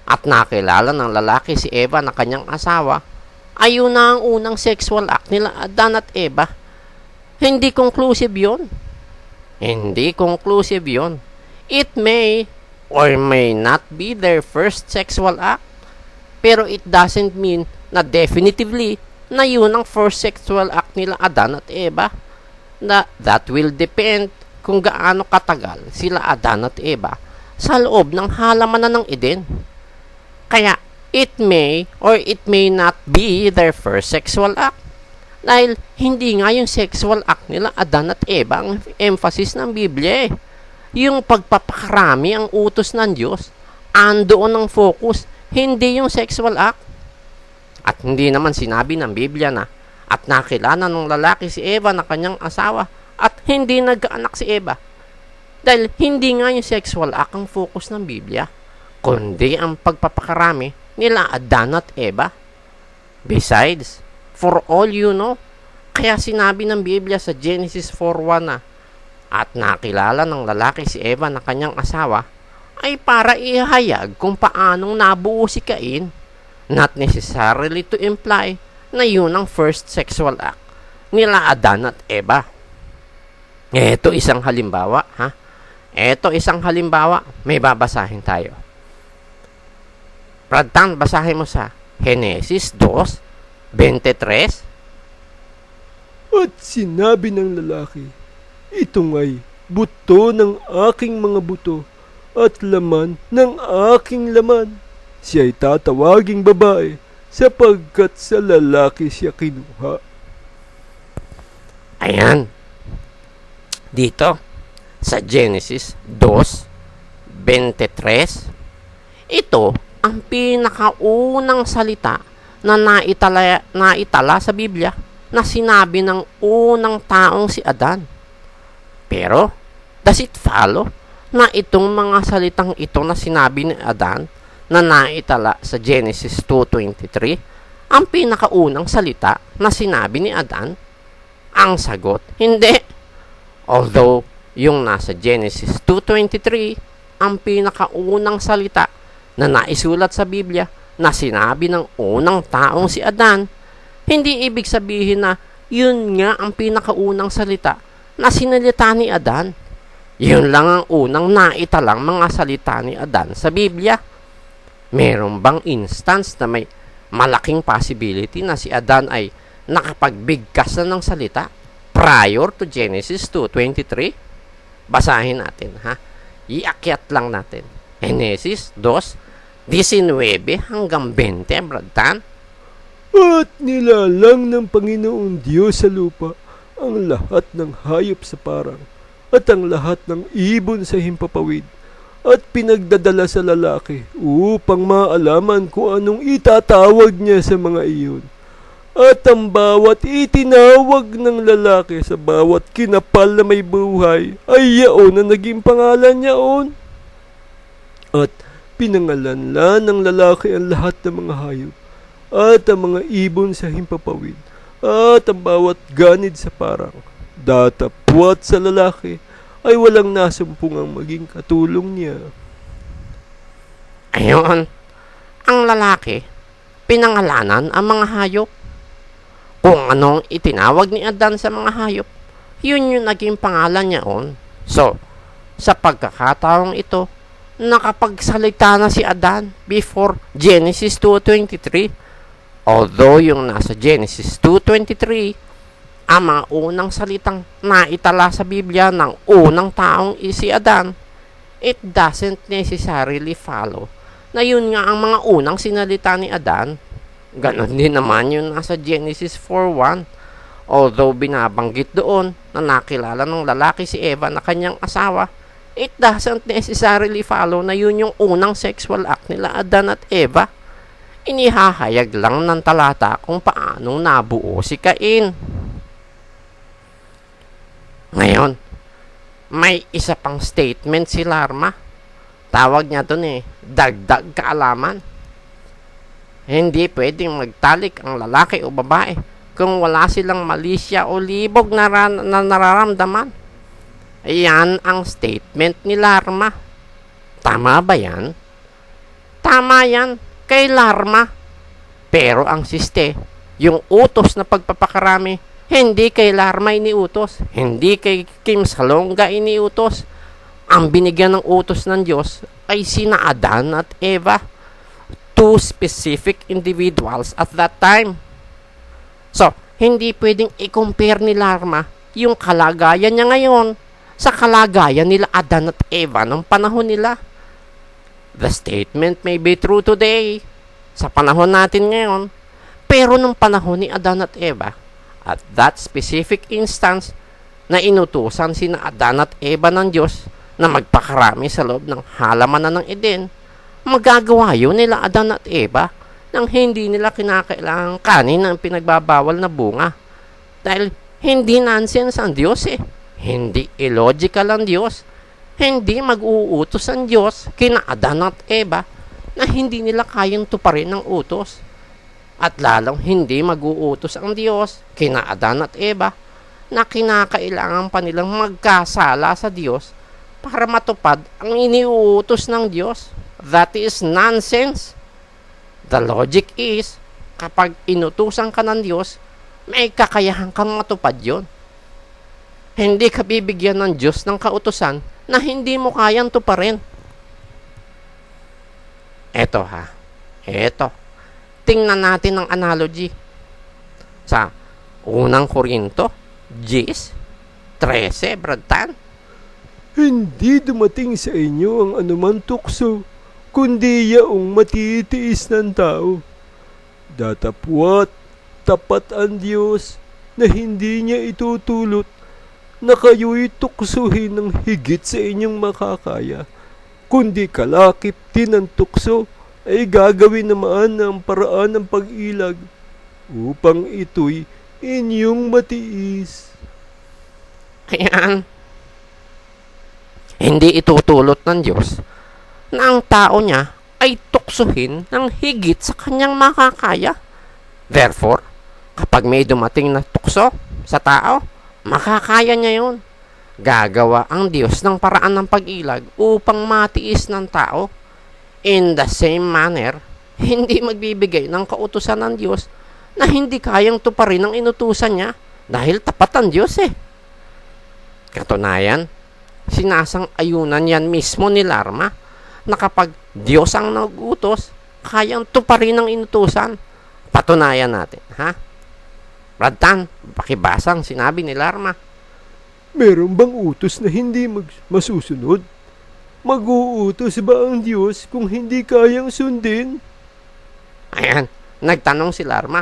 at nakilala ng lalaki si Eva na kanyang asawa, ayun na ang unang sexual act nila Adan at Eva. Hindi conclusive yon. Hindi conclusive yon. It may or may not be their first sexual act, pero it doesn't mean na definitively na yun ang first sexual act nila Adan at Eva. That will depend kung gaano katagal sila Adan at Eva sa loob ng halamanan ng Eden. Kaya, it may or it may not be their first sexual act. Dahil hindi nga yung sexual act nila Adan at Eva ang emphasis ng Biblia. Yung pagpapakarami ang utos ng Diyos, andoon ang focus, hindi yung sexual act. At hindi naman sinabi ng Biblia na at nakilala ng lalaki si Eva na kanyang asawa at hindi nagkaanak si Eva. Dahil hindi nga yung sexual act ang focus ng Biblia, kundi ang pagpapakarami nila Adan at Eva. Besides, for all you know, kaya sinabi ng Biblia sa Genesis 4:1 na at nakilala ng lalaki si Eva na kanyang asawa ay para ihayag kung paanong nabuo si Cain, not necessarily to imply na yun ang first sexual act nila Adan at Eva. Ito isang halimbawa, Ito isang halimbawa, may babasahin tayo. Pradtan, basahin mo sa Genesis 2:23. At sinabi ng lalaki, ito nga'y buto ng aking mga buto at laman ng aking laman. Siya'y tatawaging babae sapagkat sa lalaki siya kinuha. Ayan. Dito, sa Genesis 2:23, ito ang pinakaunang salita na naitala sa Biblia na sinabi ng unang taong si Adan. Pero, does it follow na itong mga salitang ito na sinabi ni Adan na naitala sa Genesis 2:23 ang pinakaunang salita na sinabi ni Adan? Ang sagot, hindi. Although, yung nasa Genesis 2:23 ang pinakaunang salita na naisulat sa Biblia na sinabi ng unang taong si Adan, hindi ibig sabihin na yun nga ang pinakaunang salita na sinalita ni Adan. Yun lang ang unang naitalang mga salita ni Adan sa Biblia. Meron bang instance na may malaking possibility na si Adan ay nakapagbigkas na ng salita prior to Genesis 2:23? Basahin natin, Iakyat lang natin. Genesis 2:19 hanggang 20, Bradtan. At nilalang ng Panginoong Diyos sa lupa ang lahat ng hayop sa parang at ang lahat ng ibon sa himpapawid at pinagdadala sa lalaki upang maalaman kung anong itatawag niya sa mga iyon. At ang bawat itinawag ng lalaki sa bawat kinapal na may buhay ay yaon na naging pangalan niyaon. At pinangalanlan ng lalaki ang lahat ng mga hayop at ang mga ibon sa himpapawid at ang bawat ganid sa parang. Datapwat sa lalaki ay walang nasumpungang maging katulong niya. Ayon, ang lalaki, pinangalanan ang mga hayop. Kung anong itinawag ni Adan sa mga hayop, yun yung naging pangalan niya on. So, sa pagkakataong ito, nakapagsalita na si Adan before Genesis 2:23. Although yung nasa Genesis 2:23, ang mga unang salitang naitala sa Biblia ng unang taong si Adan, it doesn't necessarily follow na yun nga ang mga unang sinalita ni Adan. Ganon din naman yung nasa Genesis 4:1. Although binabanggit doon na nakilala ng lalaki si Eva na kanyang asawa, it doesn't necessarily follow na yun yung unang sexual act nila Adan at Eva. Inihahayag lang ng talata kung paanong nabuo si Cain. Ngayon, may isa pang statement si Larma. Tawag niya doon dagdag kaalaman. Hindi pwedeng magtalik ang lalaki o babae kung wala silang malisya o libog na nararamdaman. Ayan ang statement ni Larma. Tama ba yan? Tama yan kay Larma. Pero ang siste, yung utos na pagpapakarami, hindi kay Larma iniutos. Hindi kay Kim Salonga iniutos. Ang binigyan ng utos ng Diyos ay sina Adan at Eva. Two specific individuals at that time. So, hindi pwedeng i-compare ni Larma yung kalagayan niya ngayon sa kalagayan nila Adan at Eva nung panahon nila. The statement may be true today, sa panahon natin ngayon, pero nung panahon ni Adan at Eva, at that specific instance na inutusan sina Adan at Eva ng Diyos na magpakarami sa loob ng halamanan ng Eden, magagawa yun nila Adan at Eva nang hindi nila kinakailangang kanin ng pinagbabawal na bunga. Dahil hindi nonsense ang Diyos Hindi illogical ang Diyos. Hindi mag-uutos ang Diyos kina Adan at Eva na hindi nila kayang tuparin ng utos. At lalong hindi mag-uutos ang Diyos kina Adan at Eva na kinakailangan pa nilang magkasala sa Diyos para matupad ang iniuutos ng Diyos. That is nonsense. The logic is, kapag inutusan ka ng Diyos, may kakayahan kang matupad yon. Hindi ka bibigyan ng Diyos ng kautusan na hindi mo kayang tuparin. Eto. Tingnan natin ang analogy. Sa unang Korinto, 10:13, Brad Tan. Hindi dumating sa inyo ang anumang tukso, kundi yaong matitiis ng tao. Datapwat, tapat ang Diyos na hindi niya itutulot na kayo'y tuksuhin ng higit sa inyong makakaya, kundi kalakip din ang tukso ay gagawin naman ng paraan ng pag-ilag upang ito'y inyong matiis. Ayan. Hindi itutulot ng Diyos na ang tao niya ay tuksuhin ng higit sa kanyang makakaya. Therefore, kapag may dumating na tukso sa tao, makakaya niya yun. Gagawa ang Diyos ng paraan ng pag-ilag upang matiis ng tao. In the same manner, hindi magbibigay ng kautusan ng Diyos na hindi kayang tuparin ang inutusan niya dahil tapat ang Diyos Katunayan, sinasang-ayunan yan mismo ni Larma na kapag Diyos ang nag-utos, kayang tuparin ang inutusan. Patunayan natin, ha? Brad Tan, pakibasang sinabi ni Larma. Meron bang utos na hindi masusunod? Mag-uutos ba ang Diyos kung hindi kayang sundin? Ayan, nagtanong si Larma.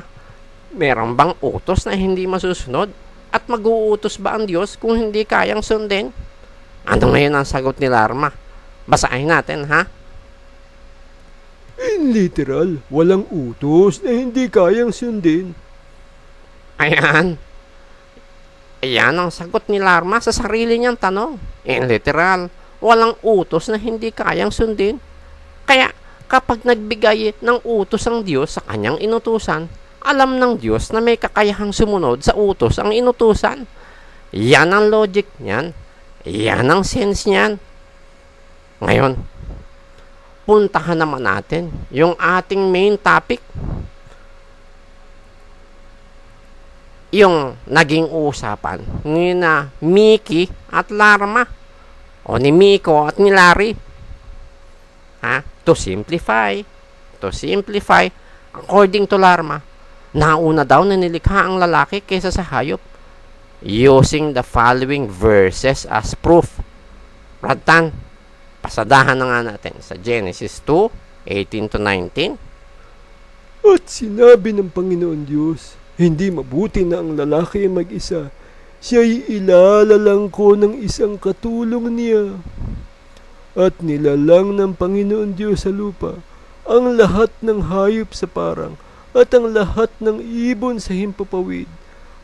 Meron bang utos na hindi masusunod? At mag-uutos ba ang Diyos kung hindi kayang sundin? Ano ngayon ang sagot ni Larma? Basahin natin, ha? In literal, walang utos na hindi kayang sundin. Ayan. Ayan ang sagot ni Larma sa sarili niyang tanong. In literal, walang utos na hindi kayang sundin. Kaya kapag nagbigay ng utos ang Diyos sa kanyang inutusan, alam ng Diyos na may kakayahang sumunod sa utos ang inutusan. Yan ang logic niyan. Yan ang sense niyan. Ngayon, puntahan naman natin yung ating main topic. Yung naging usapan ni na Mickey at Larma o ni Miko at ni Larry. To simplify, According to Larma, nauna daw na nilikha ang lalaki kaysa sa hayop, using the following verses as proof. Brad Tan, pasadahan na nga natin sa Genesis 2:18 to 19. At sinabi ng Panginoon Diyos, hindi mabuti na ang lalaki ay mag-isa. Siya'y ilalalang ko ng isang katulong niya. At nilalang ng Panginoon Diyos sa lupa ang lahat ng hayop sa parang at ang lahat ng ibon sa himpapawid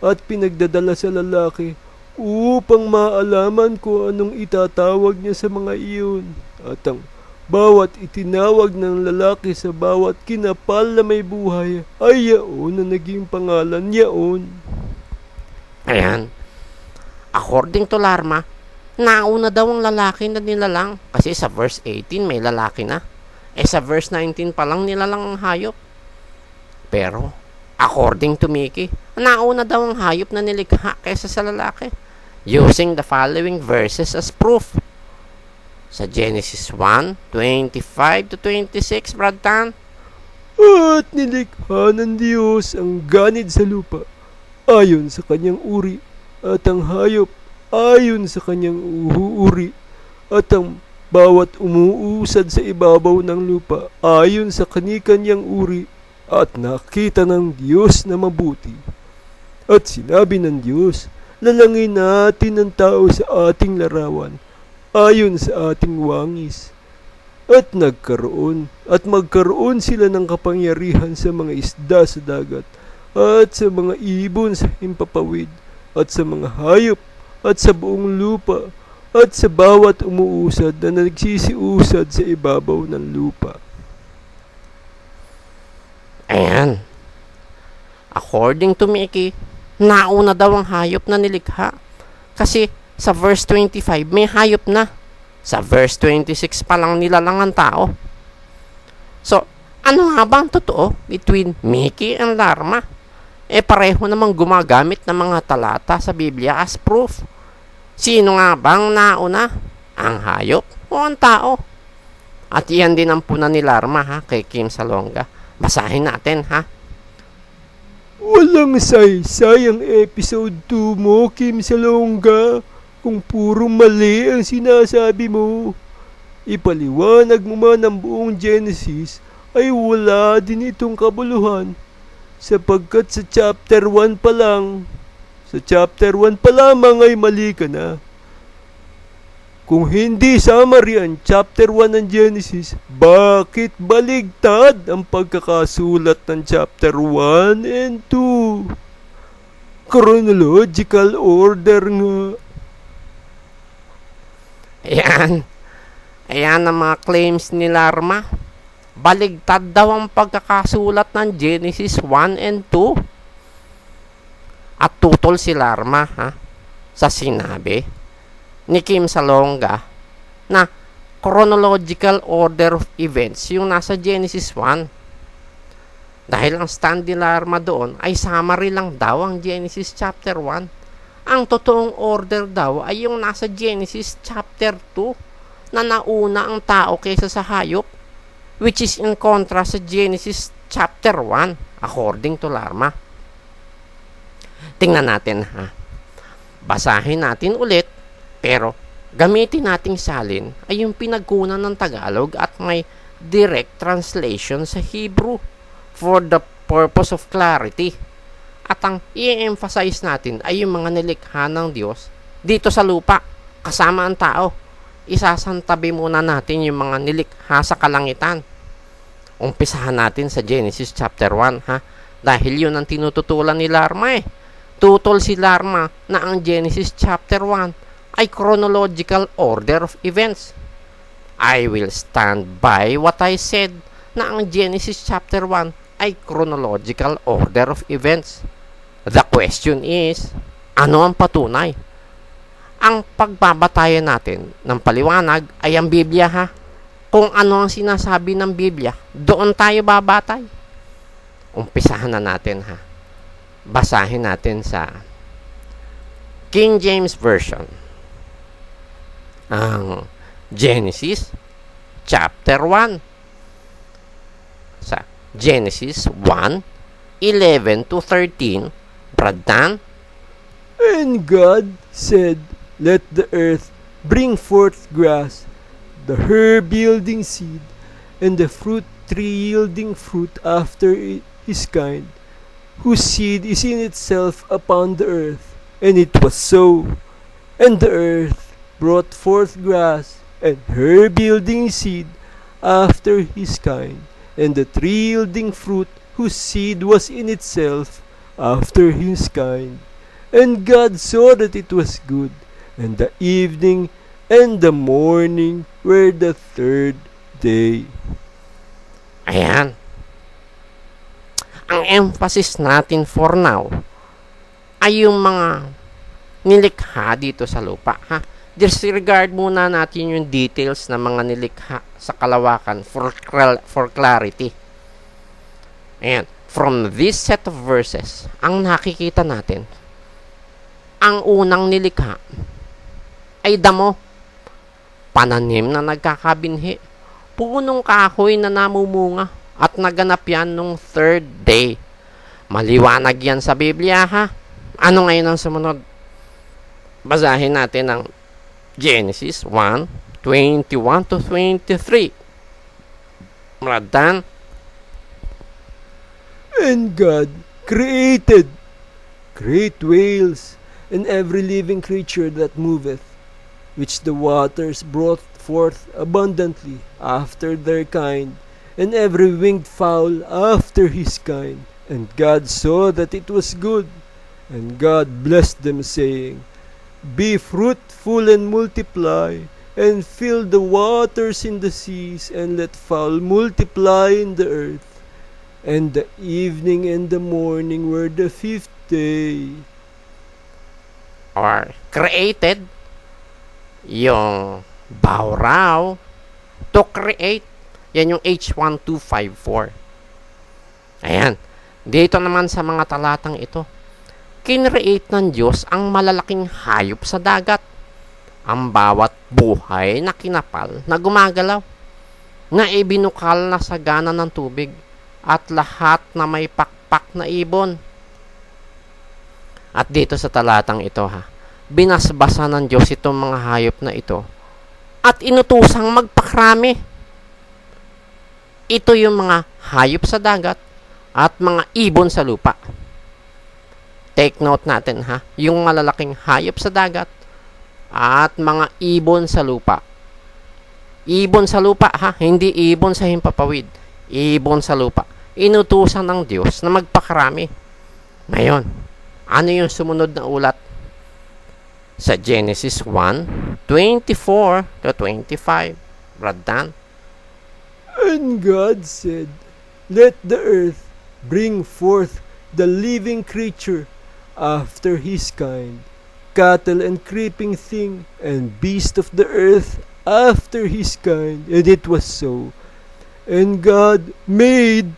at pinagdadala sa lalaki upang maalaman ko anong itatawag niya sa mga iyon. At ang bawat itinawag ng lalaki sa bawat kinapal na may buhay ay yaon na naging pangalan yaon. Ayan. According to Larma, nauna daw ang lalaki na nilalang kasi sa verse 18 may lalaki na. Sa verse 19 pa lang nilalang ang hayop. Pero, according to Mickey, nauna daw ang hayop na nilikha kaysa sa lalaki, using the following verses as proof. Sa Genesis 1:25 to 26, Brad Tan. At nilikha ng Diyos ang ganid sa lupa ayon sa kanyang uri at ang hayop ayon sa kanyang uri at ang bawat umuusad sa ibabaw ng lupa ayon sa kani-kanyang uri. At nakita ng Diyos na mabuti. At sinabi ng Diyos, lalangin natin ang tao sa ating larawan ayon sa ating wangis. At magkaroon sila ng kapangyarihan sa mga isda sa dagat at sa mga ibon sa himpapawid at sa mga hayop at sa buong lupa at sa bawat umuusad na nagsisiusad sa ibabaw ng lupa. Ayan. According to Mickey, nauna daw ang hayop na nilikha. Kasi sa verse 25 may hayop na. Sa verse 26 pa lang nilalang ang tao. So, ano nga ba ang totoo between Mickey and Larma? Pareho namang gumagamit ng mga talata sa Biblia as proof. Sino nga bang nauna? Ang hayop o ang tao? At iyan din ang puna ni Larma kay Kim Salonga. Basahin natin Walang saysay ang episode 2 mo, Kim Salonga, kung puro mali ang sinasabi mo. Ipaliwanag mo man ang buong Genesis ay wala din itong kabuluhan sapagkat sa chapter 1 pa lang, sa chapter 1 pa lamang ay mali ka na. Kung hindi summary ang chapter 1 ng Genesis, bakit baligtad ang pagkakasulat ng chapter 1 and 2? Chronological order nga. Ayan ang mga claims ni Larma. Baligtad daw ang pagkakasulat ng Genesis 1 and 2. At tutol si Larma sa sinabi ni Kim Salonga na chronological order of events yung nasa Genesis 1. Dahil ang stand ni Larma doon ay summary lang daw ang Genesis chapter 1. Ang totoong order daw ay yung nasa Genesis chapter 2 na nauna ang tao kaysa sa hayop, which is in contrast sa Genesis chapter 1 according to Larma. Tingnan natin Basahin natin ulit. Pero, gamitin nating salin ay yung pinagkunan ng Tagalog at may direct translation sa Hebrew for the purpose of clarity. At ang i-emphasize natin ay yung mga nilikha ng Diyos dito sa lupa, kasama ang tao. Isasantabi muna natin yung mga nilikha sa kalangitan. Umpisahan natin sa Genesis chapter 1 dahil yun ang tinututulan ni Larma Tutol si Larma na ang Genesis chapter 1 ay chronological order of events. I will stand by what I said na ang Genesis chapter 1 ay chronological order of events. The question is, ano ang patunay? Ang pagbabatayan natin ng paliwanag ay ang Biblia Kung ano ang sinasabi ng Biblia, doon tayo babatay. Umpisahan na natin Basahin natin sa King James Version. Ang Genesis chapter 1. Sa Genesis 1:11 to 13. Brad Dan? And God said, let the earth bring forth grass, the herb yielding seed, and the fruit tree yielding fruit after his kind, whose seed is in itself upon the earth. And it was so. And the earth brought forth grass, and herb yielding seed after his kind, and the tree yielding fruit, whose seed was in itself after his kind. And God saw that it was good. And the evening and the morning were the third day. Ayan. Ang emphasis natin for now ay yung mga nilikha dito sa lupa. Ha? Disregard muna natin yung details ng mga nilikha sa kalawakan for clarity. Ayan. From this set of verses, ang nakikita natin, ang unang nilikha ay damo, pananim na nagkakabinhi, punong kahoy na namumunga, at naganap yan nung third day. Maliwanag yan sa Biblia, ha? Ano ngayon ang sumunod? Basahin natin ang Genesis 1:21 to 23. Brad Dan? And God created great whales, and every living creature that moveth, which the waters brought forth abundantly after their kind, and every winged fowl after his kind. And God saw that it was good. And God blessed them, saying, be fruitful and multiply, and fill the waters in the seas, and let fowl multiply in the earth. And the evening and the morning were the fifth day. Or created, yung bauraw, to create, yan yung H1254. Ayan. Dito naman sa mga talatang ito, kinreate ng Diyos ang malalaking hayop sa dagat. Ang bawat buhay na kinapal na gumagalaw, na ibinukal na sagana ng tubig, at lahat na may pakpak na ibon. At dito sa talatang ito, ha, binasbasa ng Diyos itong mga hayop na ito at inutusang magpakrami. Ito yung mga hayop sa dagat at mga ibon sa lupa. Take note natin, ha, yung malalaking hayop sa dagat at mga ibon sa lupa. Ibon sa lupa, ha, hindi ibon sa himpapawid. Ibon sa lupa. Inutusan ng Diyos na magpakarami. Ngayon, ano yung sumunod na ulat? Sa Genesis 1:24 to 25. Brad Dan? And God said, let the earth bring forth the living creature after his kind, cattle and creeping thing, and beast of the earth after his kind. And it was so. And God made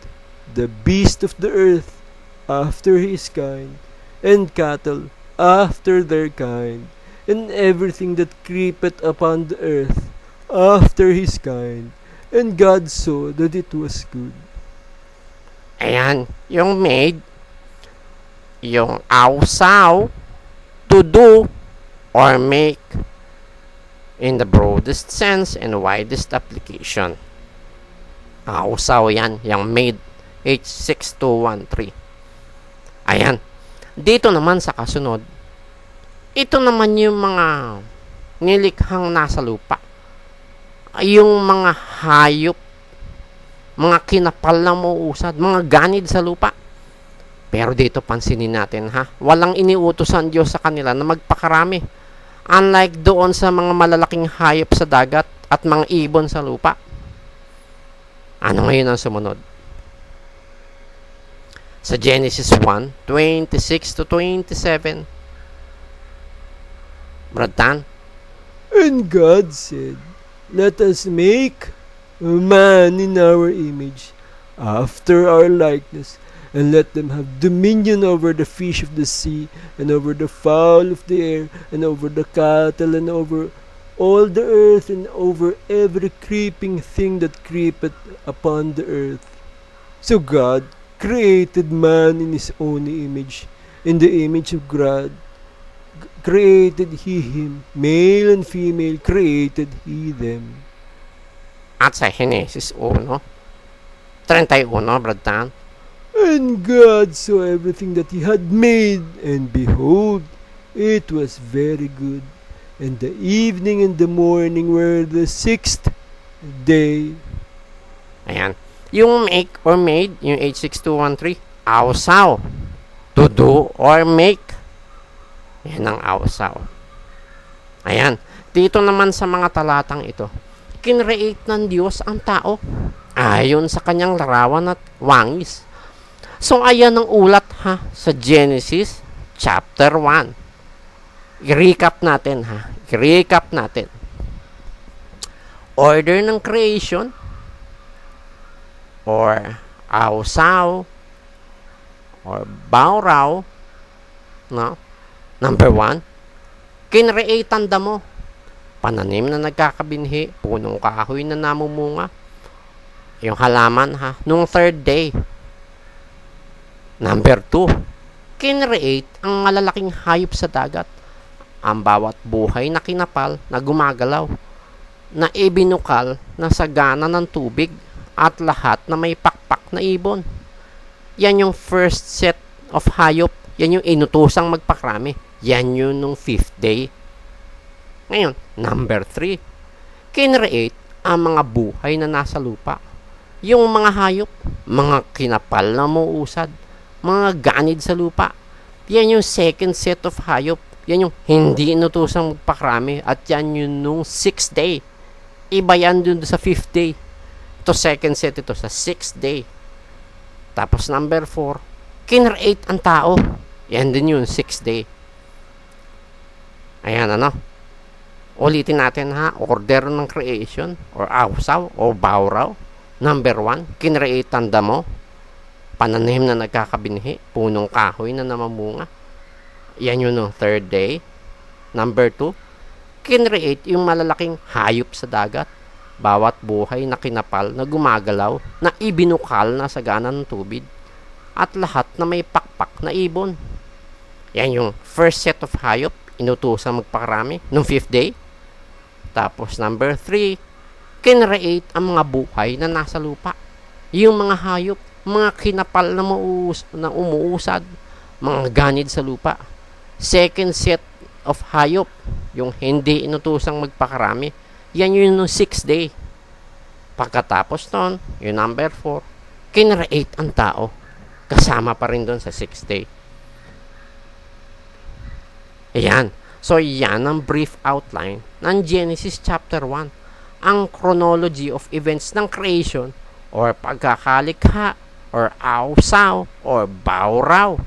the beast of the earth after his kind, and cattle after their kind, and everything that creepeth upon the earth after his kind. And God saw that it was good. Ayan, yung made, yung awsaw, to do or make in the broadest sense and widest application. Awsaw yan, yung made, H6213. Ayan. Dito naman sa kasunod, ito naman yung mga nilikhang nasa lupa. Yung mga hayop, mga kinapal na mauusad, mga ganid sa lupa. Pero dito pansinin natin, ha, walang iniutos ang Diyos sa kanila na magpakarami. Unlike doon sa mga malalaking hayop sa dagat at mga ibon sa lupa. Ano ngayon ang sumunod? Sa Genesis 1:26 to 27. Brad Dan? And God said, let us make man in our image, after our likeness, and let them have dominion over the fish of the sea, and over the fowl of the air, and over the cattle, and over all the earth, and over every creeping thing that creepeth upon the earth. So God created man in his own image. In the image of God created he him. Male and female created he them. At sa Henesis 1:31, Brad Tan. And God saw everything that he had made, and behold, it was very good. And the evening and the morning were the sixth day. Ayan. Yung make or made, yung H6213, awsaw. To do or make. Yan ang awsaw. Ayan. Dito naman sa mga talatang ito, kinreate ng Diyos ang tao ayon sa kanyang larawan at wangis. So, ayan ang ulat sa Genesis chapter 1. I-recap natin I-recap natin. Order ng creation or awsaw or bawraw, no? Number 1, kinreate ang damo. Pananim na nagkakabinhi, punong kahoy na namumunga. Yung halaman nung third day. Number 2, kinreate ang malalaking hayop sa dagat. Ang bawat buhay na kinapal na gumagalaw, na ibinukal na sagana ng tubig, at lahat na may pakpak na ibon. Yan yung first set of hayop. Yan yung inutusang magpakrami. Yan yun nung 5th day. Ngayon, number 3, kinreate ang mga buhay na nasa lupa. Yung mga hayop, mga kinapal na muusad, mga ganid sa lupa. Yan yung second set of hayop. Yan yung hindi inutusang magpakrami, at yan yun nung 6th day. Iba yan dun sa 5th day. Ito second set ito sa 6th day. Tapos number 4, kinreate ang tao. Yan din yun, 6th day. Ayan, ulitin natin order ng creation or awsaw o bawraw. Number 1, kinreate ang damo. Pananim na nagkakabinhi, punong kahoy na namamunga. Yan yun nung third day. Number 2, kinreate yung malalaking hayop sa dagat. Bawat buhay na kinapal na gumagalaw, na ibinukal na sagana ng tubig, at lahat na may pakpak na ibon. Yan yung first set of hayop, inutusang magpakarami nung 5th day. Tapos number 3, kinreate ang mga buhay na nasa lupa. Yung mga hayop, mga kinapal na umuusad, mga ganid sa lupa. Second set of hayop, yung hindi inutusang magpakarami, yan yun nung 6th day. Pagkatapos nun, yung number 4, kinreate ang tao. Kasama pa rin doon sa 6th day. Ayan. So, yan ang brief outline ng Genesis chapter 1. Ang chronology of events ng creation or pagkakalikha or awsaw or bawraw.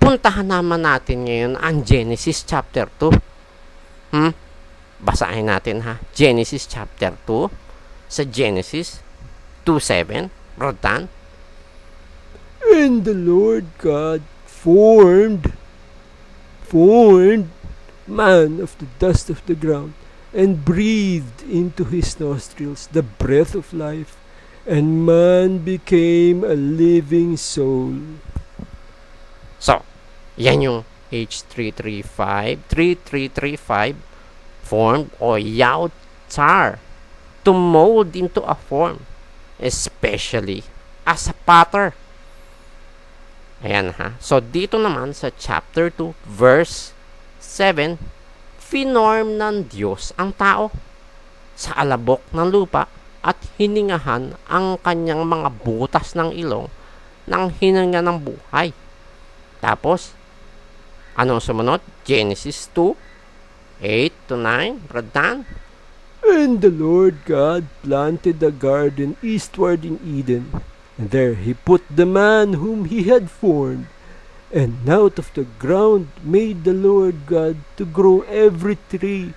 Puntahan naman natin ngayon ang Genesis chapter 2. Basahin natin Genesis chapter 2 sa Genesis 2:7. Rodan. And the Lord God formed man of the dust of the ground, and breathed into his nostrils the breath of life, and man became a living soul. So, yan yung H3335 formed o yautzar, to mold into a form, especially as a potter. Ayan So, dito naman sa chapter 2, verse 7, finorm ng Diyos ang tao sa alabok ng lupa at hiningahan ang kanyang mga butas ng ilong ng hininga ng buhay. Tapos, anong sumunod? Genesis 2:8-9, Radan. And the Lord God planted a garden eastward in Eden, and there he put the man whom he had formed. And out of the ground made the Lord God to grow every tree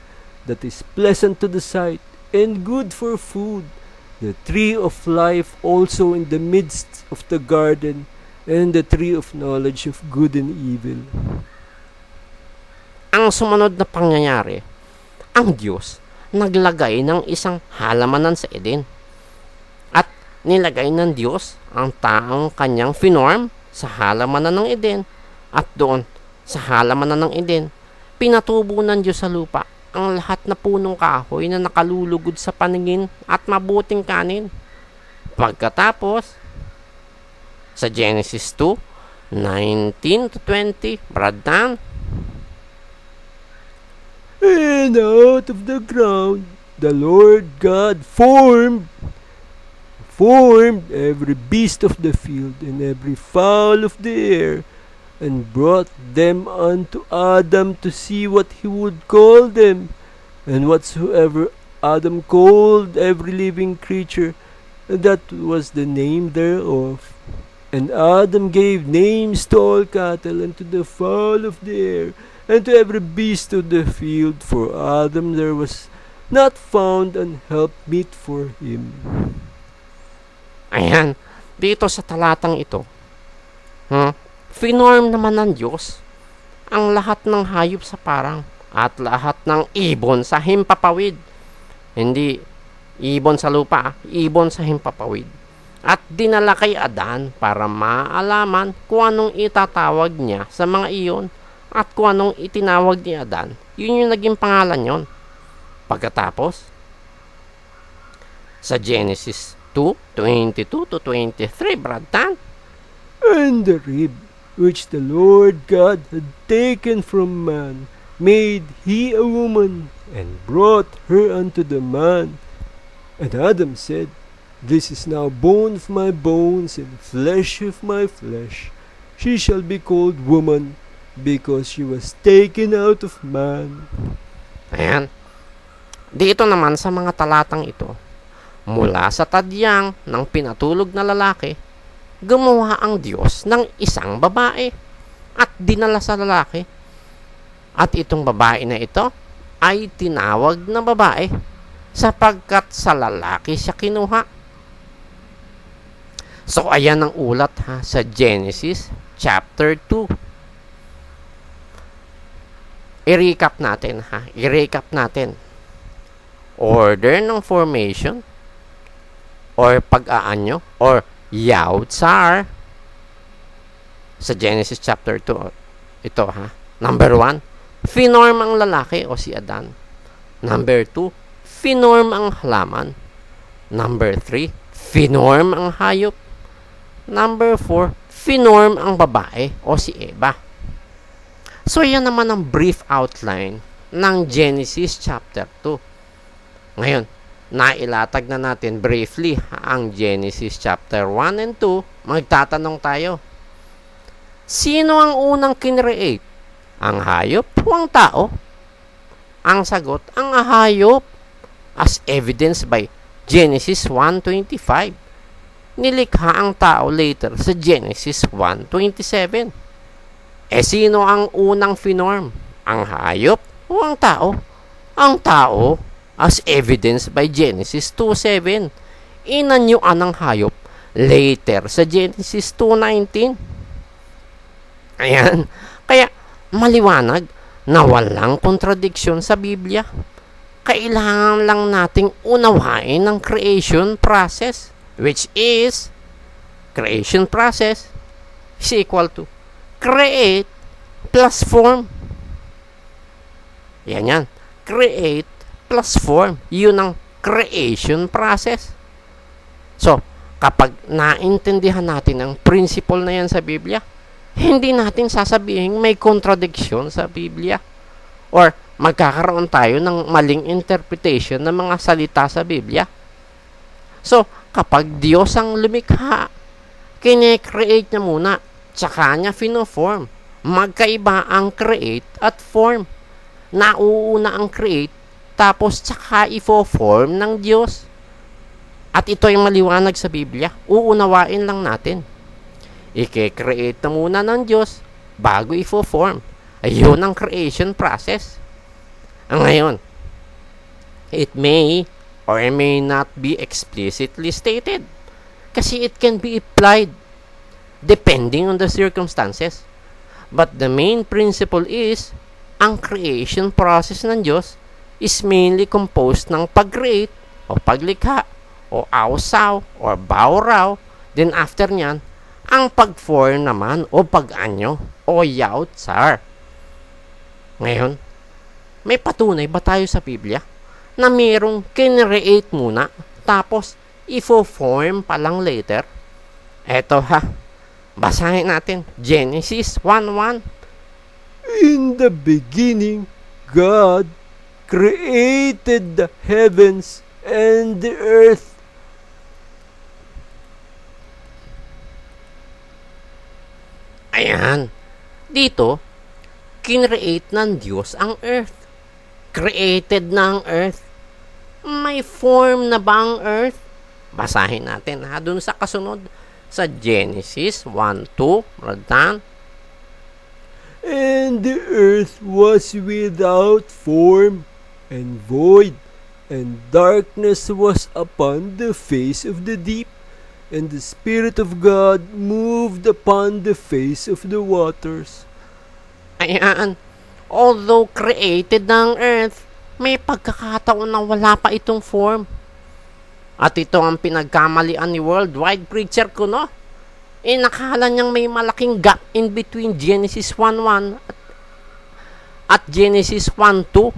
that is pleasant to the sight and good for food, the tree of life also in the midst of the garden, and the tree of knowledge of good and evil. Ang sumunod na pangyayari, ang Diyos naglagay ng isang halamanan sa Eden. At nilagay ng Diyos ang taong kanyang finorm sa halamanan ng Eden, at doon sa halamanan ng Eden, pinatubo ng Diyos sa lupa ang lahat na punong kahoy na nakalulugod sa paningin at mabuting kanin. Pagkatapos, sa Genesis 2:19 to 20, Brad Dan. And out of the ground the Lord God formed every beast of the field and every fowl of the air, and brought them unto Adam to see what he would call them. And whatsoever Adam called every living creature, that was the name thereof. And Adam gave names to all cattle, and to the fowl of the air, and to every beast of the field. For Adam there was not found an helpmeet for him. Ayan, dito sa talatang ito, finorm naman ng Diyos ang lahat ng hayop sa parang at lahat ng ibon sa himpapawid. Hindi ibon sa lupa, ibon sa himpapawid. At dinala kay Adan para maalaman kung anong itatawag niya sa mga iyon, at kung anong itinawag ni Adan, yun yung naging pangalan yon. Pagkatapos, sa Genesis 2:22 to 23, Brad Dan. And the rib which the Lord God had taken from man made he a woman, and brought her unto the man. And Adam said, This is now bone of my bones and flesh of my flesh. She shall be called woman, because she was taken out of man. Ayan. Dito naman sa mga talatang ito, mula sa tadyang ng pinatulog na lalaki, gumawa ang Diyos ng isang babae at dinala sa lalaki. At itong babae na ito ay tinawag na babae sapagkat sa lalaki siya kinuha. So ayan ang ulat sa Genesis chapter 2. I-recap natin. Order ng formation or pag-aanyo or Yautzar sa Genesis chapter 2. Ito Number 1, finorm ang lalaki o si Adan. Number 2, finorm ang halaman. Number 3, finorm ang hayop. Number 4, finorm ang babae o si Eva. So yan naman ang brief outline ng Genesis chapter 2. Ngayon, nailatag na natin briefly ang Genesis chapter 1 and 2. Magtatanong tayo, sino ang unang kinreate? Ang hayop o ang tao? Ang sagot, ang hayop, as evidenced by Genesis 1:25. Nilikha ang tao later sa Genesis 1:27. Sino ang unang finorm? Ang hayop o ang tao? Ang tao, as evidenced by Genesis 2:7. Inanyuan ng hayop later sa Genesis 2:19. Ayan. Kaya maliwanag na walang kontradiksyon sa Biblia. Kailangan lang nating unawain ang creation process, which is creation process is equal to create plus form. Yan. Create plus form. Yun ang creation process. So, kapag naintindihan natin ang principle na yan sa Biblia, hindi natin sasabihin may contradiction sa Biblia or magkakaroon tayo ng maling interpretation ng mga salita sa Biblia. So, kapag Diyos ang lumikha, kine-create niya muna, tsaka niya fino-form. Magkaiba ang create at form. Nauuna ang create, tapos tsaka ifo-form ng Diyos. At ito ay maliwanag sa Biblia. Uunawain lang natin. I-create na muna ng Diyos bago ifo-form. Ayun ang creation process. Ngayon, it may or may not be explicitly stated kasi it can be applied depending on the circumstances. But the main principle is ang creation process ng Diyos is mainly composed ng pag-create o paglikha o awsaw or bawraw. Then after nyan, ang pag-form naman o pag-anyo o yautsar. Ngayon, may patunay ba tayo sa Biblia na mayroong kinreate muna tapos ifo-form pa lang later? Eto ha, basahin natin Genesis 1:1. In the beginning, God created the heavens and the earth. Ayan. Dito, kinreate ng Diyos ang earth. Created na ang earth. May form na ba ang earth? Basahin natin ha, dun sa kasunod. Sa Genesis 1:2, Radan. And the earth was without form and void, and darkness was upon the face of the deep, and the Spirit of God moved upon the face of the waters. Ayan. Although created ng earth, may pagkakataon na wala pa itong form. At ito ang pinagkamalian ni Worldwide Preacher Kuno. Nakala niyang may malaking gap in between Genesis 1:1 at Genesis 1:2.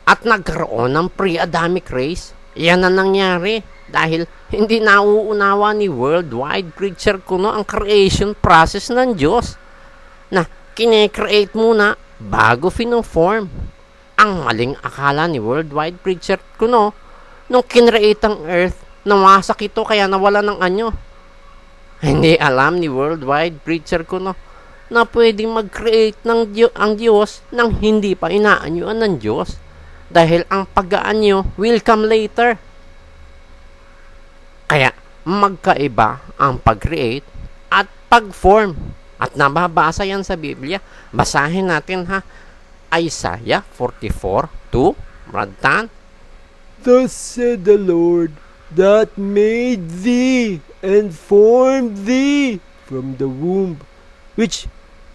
At nagkaroon ng pre-Adamic race. Yan na nangyari dahil hindi nauunawa ni Worldwide Preacher Kuno ang creation process ng Diyos na kine-create muna bago fino-form. Ang maling akala ni Worldwide Preacher Kuno nung kinreate ang earth, nawasak ito kaya nawala ng anyo. Hindi alam ni Worldwide Preacher Kuno na pwedeng mag-create ng ang Diyos nang hindi pa inaanyuan ng Diyos dahil ang pag-aanyo will come later. Kaya magkaiba ang pag-create at pag-form. At nababasa yan sa Biblia. Basahin natin ha. Isaiah 44:2. Radan. Thus said the Lord that made thee and formed thee from the womb, which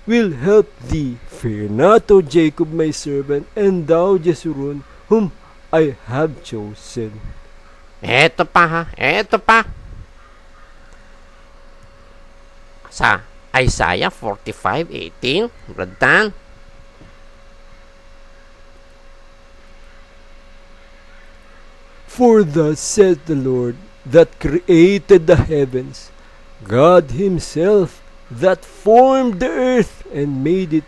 will help thee. Fear not, O Jacob my servant, and thou Jeshurun, whom I have chosen. Eto pa ha. Eto pa. Sa Isaiah 45:18. Radan. For thus saith the Lord that created the heavens, God himself that formed the earth and made it.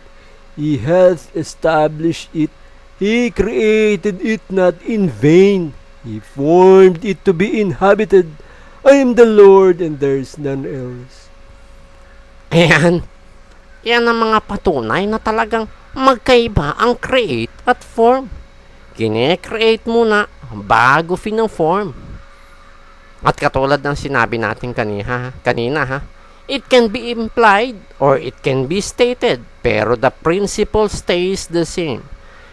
He hath established it. He created it not in vain. He formed it to be inhabited. I am the Lord and there is none else. Ayan. Yan ang mga patunay na talagang magkaiba ang create at form. Kine-create muna bago fino-form. At katulad ng sinabi natin kanina ha, it can be implied or it can be stated, pero the principle stays the same.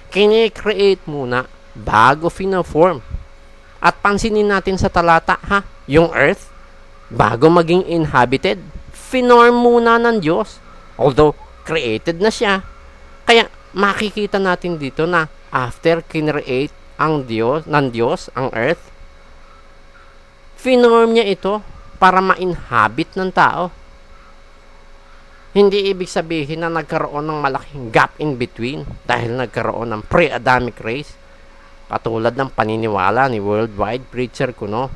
Kine-create muna bago fino-form. At pansinin natin sa talata ha, yung earth, bago maging inhabited, finorm muna ng Diyos. Although created na siya. Kaya makikita natin dito na after kinreate ang Diyos, ng Diyos, ang earth, finorm niya ito para ma-inhabit ng tao. Hindi ibig sabihin na nagkaroon ng malaking gap in between dahil nagkaroon ng pre-Adamic race. Katulad ng paniniwala ni Worldwide Preacher Kuno.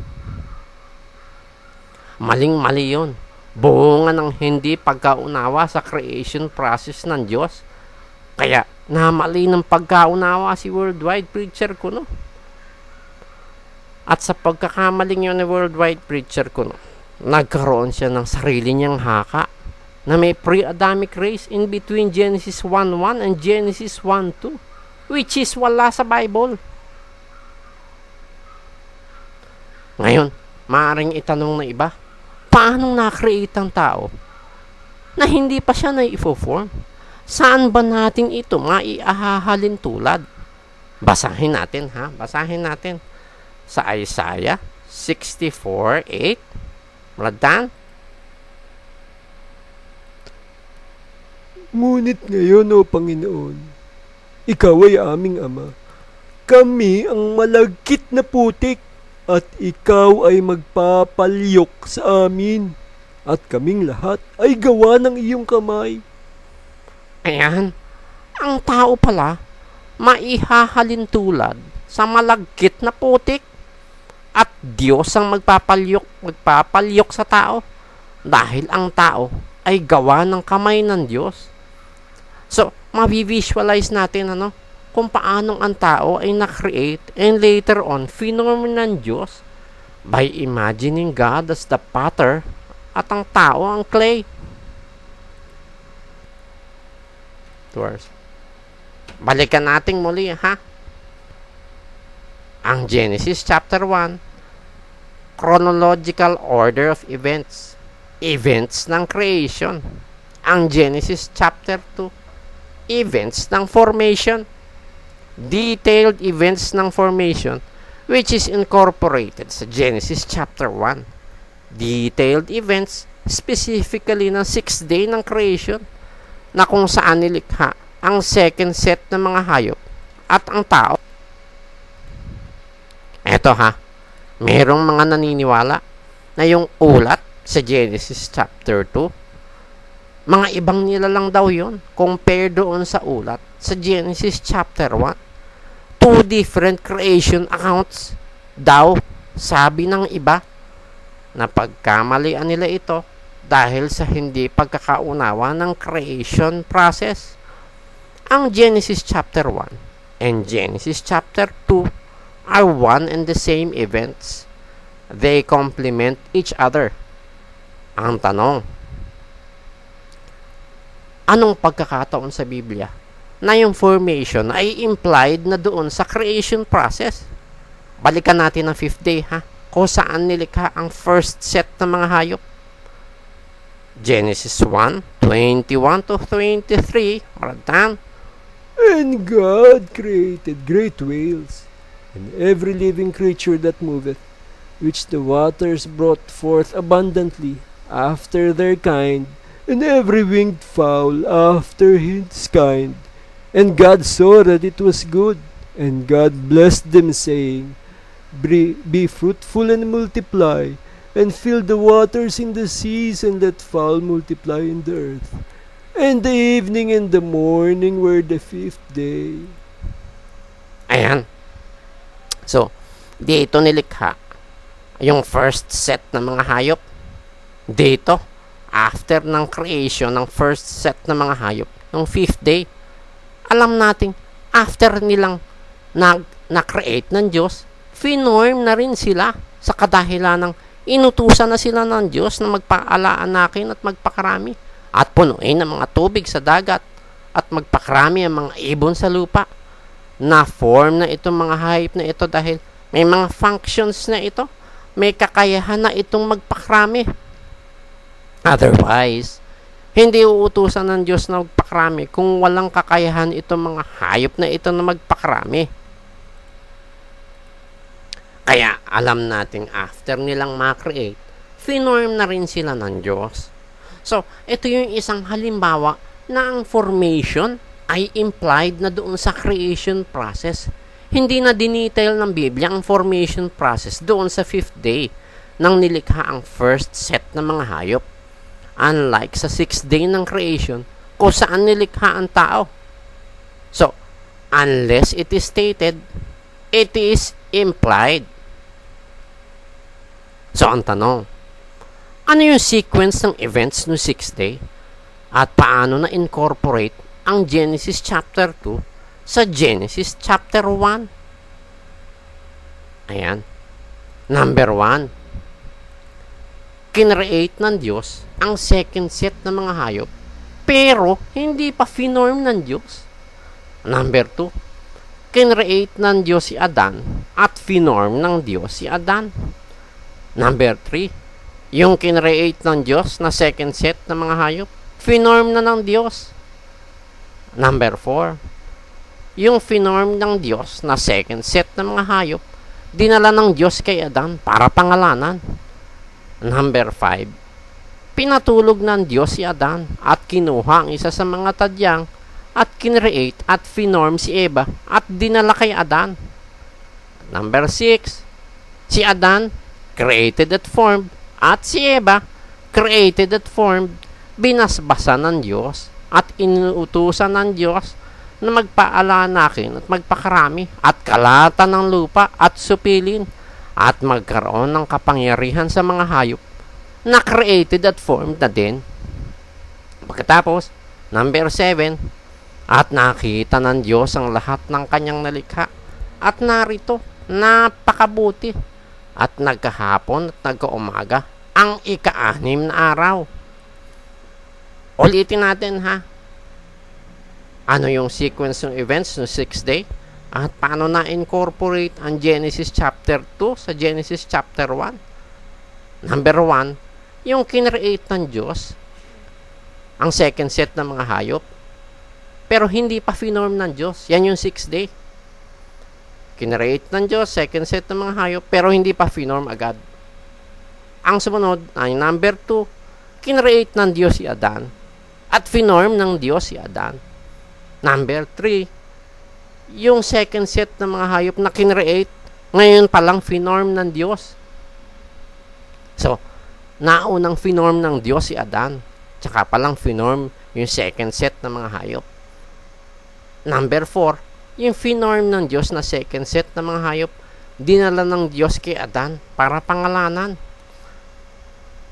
Maling-mali yun. Bunga ng hindi pagkaunawa sa creation process ng Diyos. Kaya namali ng pagkaunawa si Worldwide Preacher Kuno. At sa pagkakamaling yun ni Worldwide Preacher Kuno, nagkaroon siya ng sarili niyang haka na may pre-Adamic race in between Genesis 1:1 and Genesis 1:2, which is wala sa Bible. Ngayon, maaaring itanong na iba, paano na-create ang tao na hindi pa siya na-i-form? Saan ba natin ito maiahahalin tulad? Basahin natin ha, basahin natin sa Isaiah 64:8. Radan. Ngunit ngayon, O Panginoon, ikaw ay aming Ama. kami ang malagkit na putik at ikaw ay magpapalyok sa amin at kaming lahat ay gawa ng iyong kamay. Ayan, ang tao pala, maihahalin tulad sa malagkit na putik at Diyos ang magpapalyok sa tao dahil ang tao ay gawa ng kamay ng Diyos. So, mabivisualize natin kung paanong ang tao ay na-create and later on, finorm ng Diyos by imagining God as the potter at ang tao ang clay. Balikan natin muli, ha? Ang Genesis chapter 1, chronological order of events. Events ng creation. Ang Genesis chapter 2, events ng formation. Detailed events ng formation which is incorporated sa Genesis chapter 1. Detailed events specifically ng 6th day ng creation na kung saan nilikha ang second set ng mga hayop at ang tao. Eto merong mga naniniwala na yung ulat sa Genesis chapter 2, mga ibang nilalang daw yon compare doon sa ulat sa Genesis chapter 1. Two different creation accounts daw, sabi ng iba, na pagkamalian nila ito dahil sa hindi pagkakaunawa ng creation process. Ang Genesis chapter 1 and Genesis chapter 2 are one and the same events. They complement each other. Ang tanong, anong pagkakataon sa Biblia na yung formation ay implied na doon sa creation process? Balikan natin ang 5th day, kung saan nilikha ang first set ng mga hayop. Genesis 1:21 to 23, Bratan. And God created great whales, and every living creature that moveth, which the waters brought forth abundantly after their kind, and every winged fowl after his kind. And God saw that it was good, and God blessed them, saying, Be fruitful and multiply, and fill the waters in the seas, and let fowl multiply in the earth. And the evening and the morning were the 5th day. Ayan. So, dito nilikha yung first set ng mga hayop. Dito, after ng creation ng first set ng mga hayop, yung 5th day, alam natin, after nilang na-create ng Diyos, finorm na rin sila sa kadahilan ng inutusan na sila ng Diyos na magpaalanakin at magpakarami at punuin ang mga tubig sa dagat at magpakarami ang mga ibon sa lupa. Na-form na itong mga hayop na ito dahil may mga functions na ito, may kakayahan na itong magpakarami. Otherwise, hindi uutusan ng Diyos na magpakarami kung walang kakayahan itong mga hayop na ito na magpakarami. Kaya alam natin after nilang ma-create, finorm na rin sila ng Diyos. So, ito yung isang halimbawa na ang formation ay implied na doon sa creation process. Hindi na dinetail ng Biblia ang formation process doon sa 5th day nang nilikha ang first set ng mga hayop. Unlike sa 6th day ng creation kung saan nilikha ang tao. So, unless it is stated, it is implied. So, ang tanong, ano yung sequence ng events no 6th day? At paano na incorporate ang Genesis chapter 2 sa Genesis chapter 1? Ayan. Number 1, kinreate ng Diyos ang second set ng mga hayop pero hindi pa finorm ng Diyos. Number 2, kinreate ng Diyos si Adan at finorm ng Diyos si Adan. Number 3, yung kinreate ng Diyos na second set ng mga hayop, finorm na ng Diyos. Number 4, yung finorm ng Diyos na second set ng mga hayop, dinala ng Diyos kay Adan para pangalanan. Number 5, pinatulog ng Diyos si Adan at kinuha ang isa sa mga tadyang at kinreate at finorm si Eva at dinala kay Adan Number 6, si Adan, created at formed, at si Eva, created at formed, binasbasan ng Diyos at inuutusan ng Diyos na magpaalanakin at magpakarami at kalatan ng lupa at supilin at magkaroon ng kapangyarihan sa mga hayop na created at formed na din. Pagkatapos, number 7, at nakita ng Diyos ang lahat ng kanyang nalikha at narito, napakabuti at nagkahapon at nagkaumaga ang ika-6 na araw. Ulitin natin ha. Ano yung sequence ng events ng 6th day? At paano na-incorporate ang Genesis chapter 2 sa Genesis chapter 1? Number 1, yung kinreate ng Diyos, ang second set ng mga hayop, pero hindi pa finorm ng Diyos. Yan yung 6th day. Kinreate ng Diyos, second set ng mga hayop, pero hindi pa finorm agad. Ang sumunod ay number 2, kinreate ng Diyos si Adan at finorm ng Diyos si Adan. Number 3, yung second set ng mga hayop na kinreate, ngayon palang finorm ng Diyos. So, naunang finorm ng Diyos si Adan, tsaka palang finorm yung second set ng mga hayop. Number 4, yung finorm ng Diyos na second set ng mga hayop, dinala ng Diyos kay Adan para pangalanan.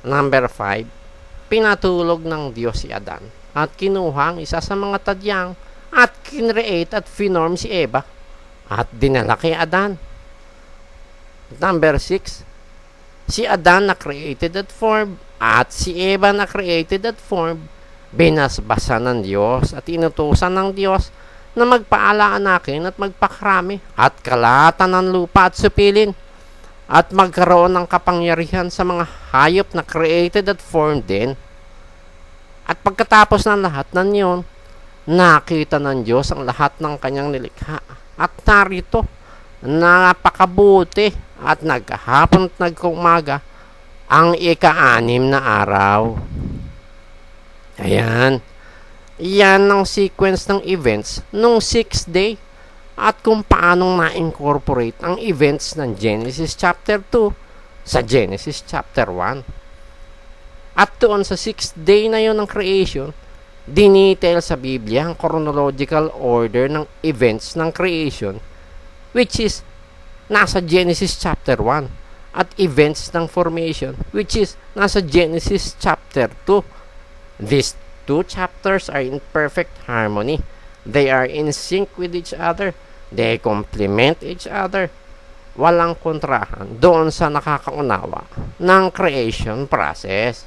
Number 5, pinatulog ng Diyos si Adan at kinuha ang isa sa mga tadyang at kinreate at finorm si Eva at dinala kay Adan. Number 6, si Adan na created at formed at si Eva na created at formed, binasbasan ng Diyos at inutusan ng Diyos na magpaalanakin at magpakarami at kalatan ng lupa at supilin at magkaroon ng kapangyarihan sa mga hayop na created at formed din. At pagkatapos ng lahat ng iyon, nakita ng Diyos ang lahat ng kanyang nilikha. At narito, napakabuti at nagkahapon at nagkumaga ang ika-6 na araw. Ayan. Yan ang sequence ng events nung 6th day at kung paanong na-incorporate ang events ng Genesis chapter 2 sa Genesis chapter 1. At doon sa 6th day na yon ng creation, dinetail sa Biblia ang chronological order ng events ng creation, which is nasa Genesis chapter 1, at events ng formation, which is nasa Genesis chapter 2. These two chapters are in perfect harmony. They are in sync with each other. They complement each other. Walang kontrahan doon sa nakakaunawa ng creation process.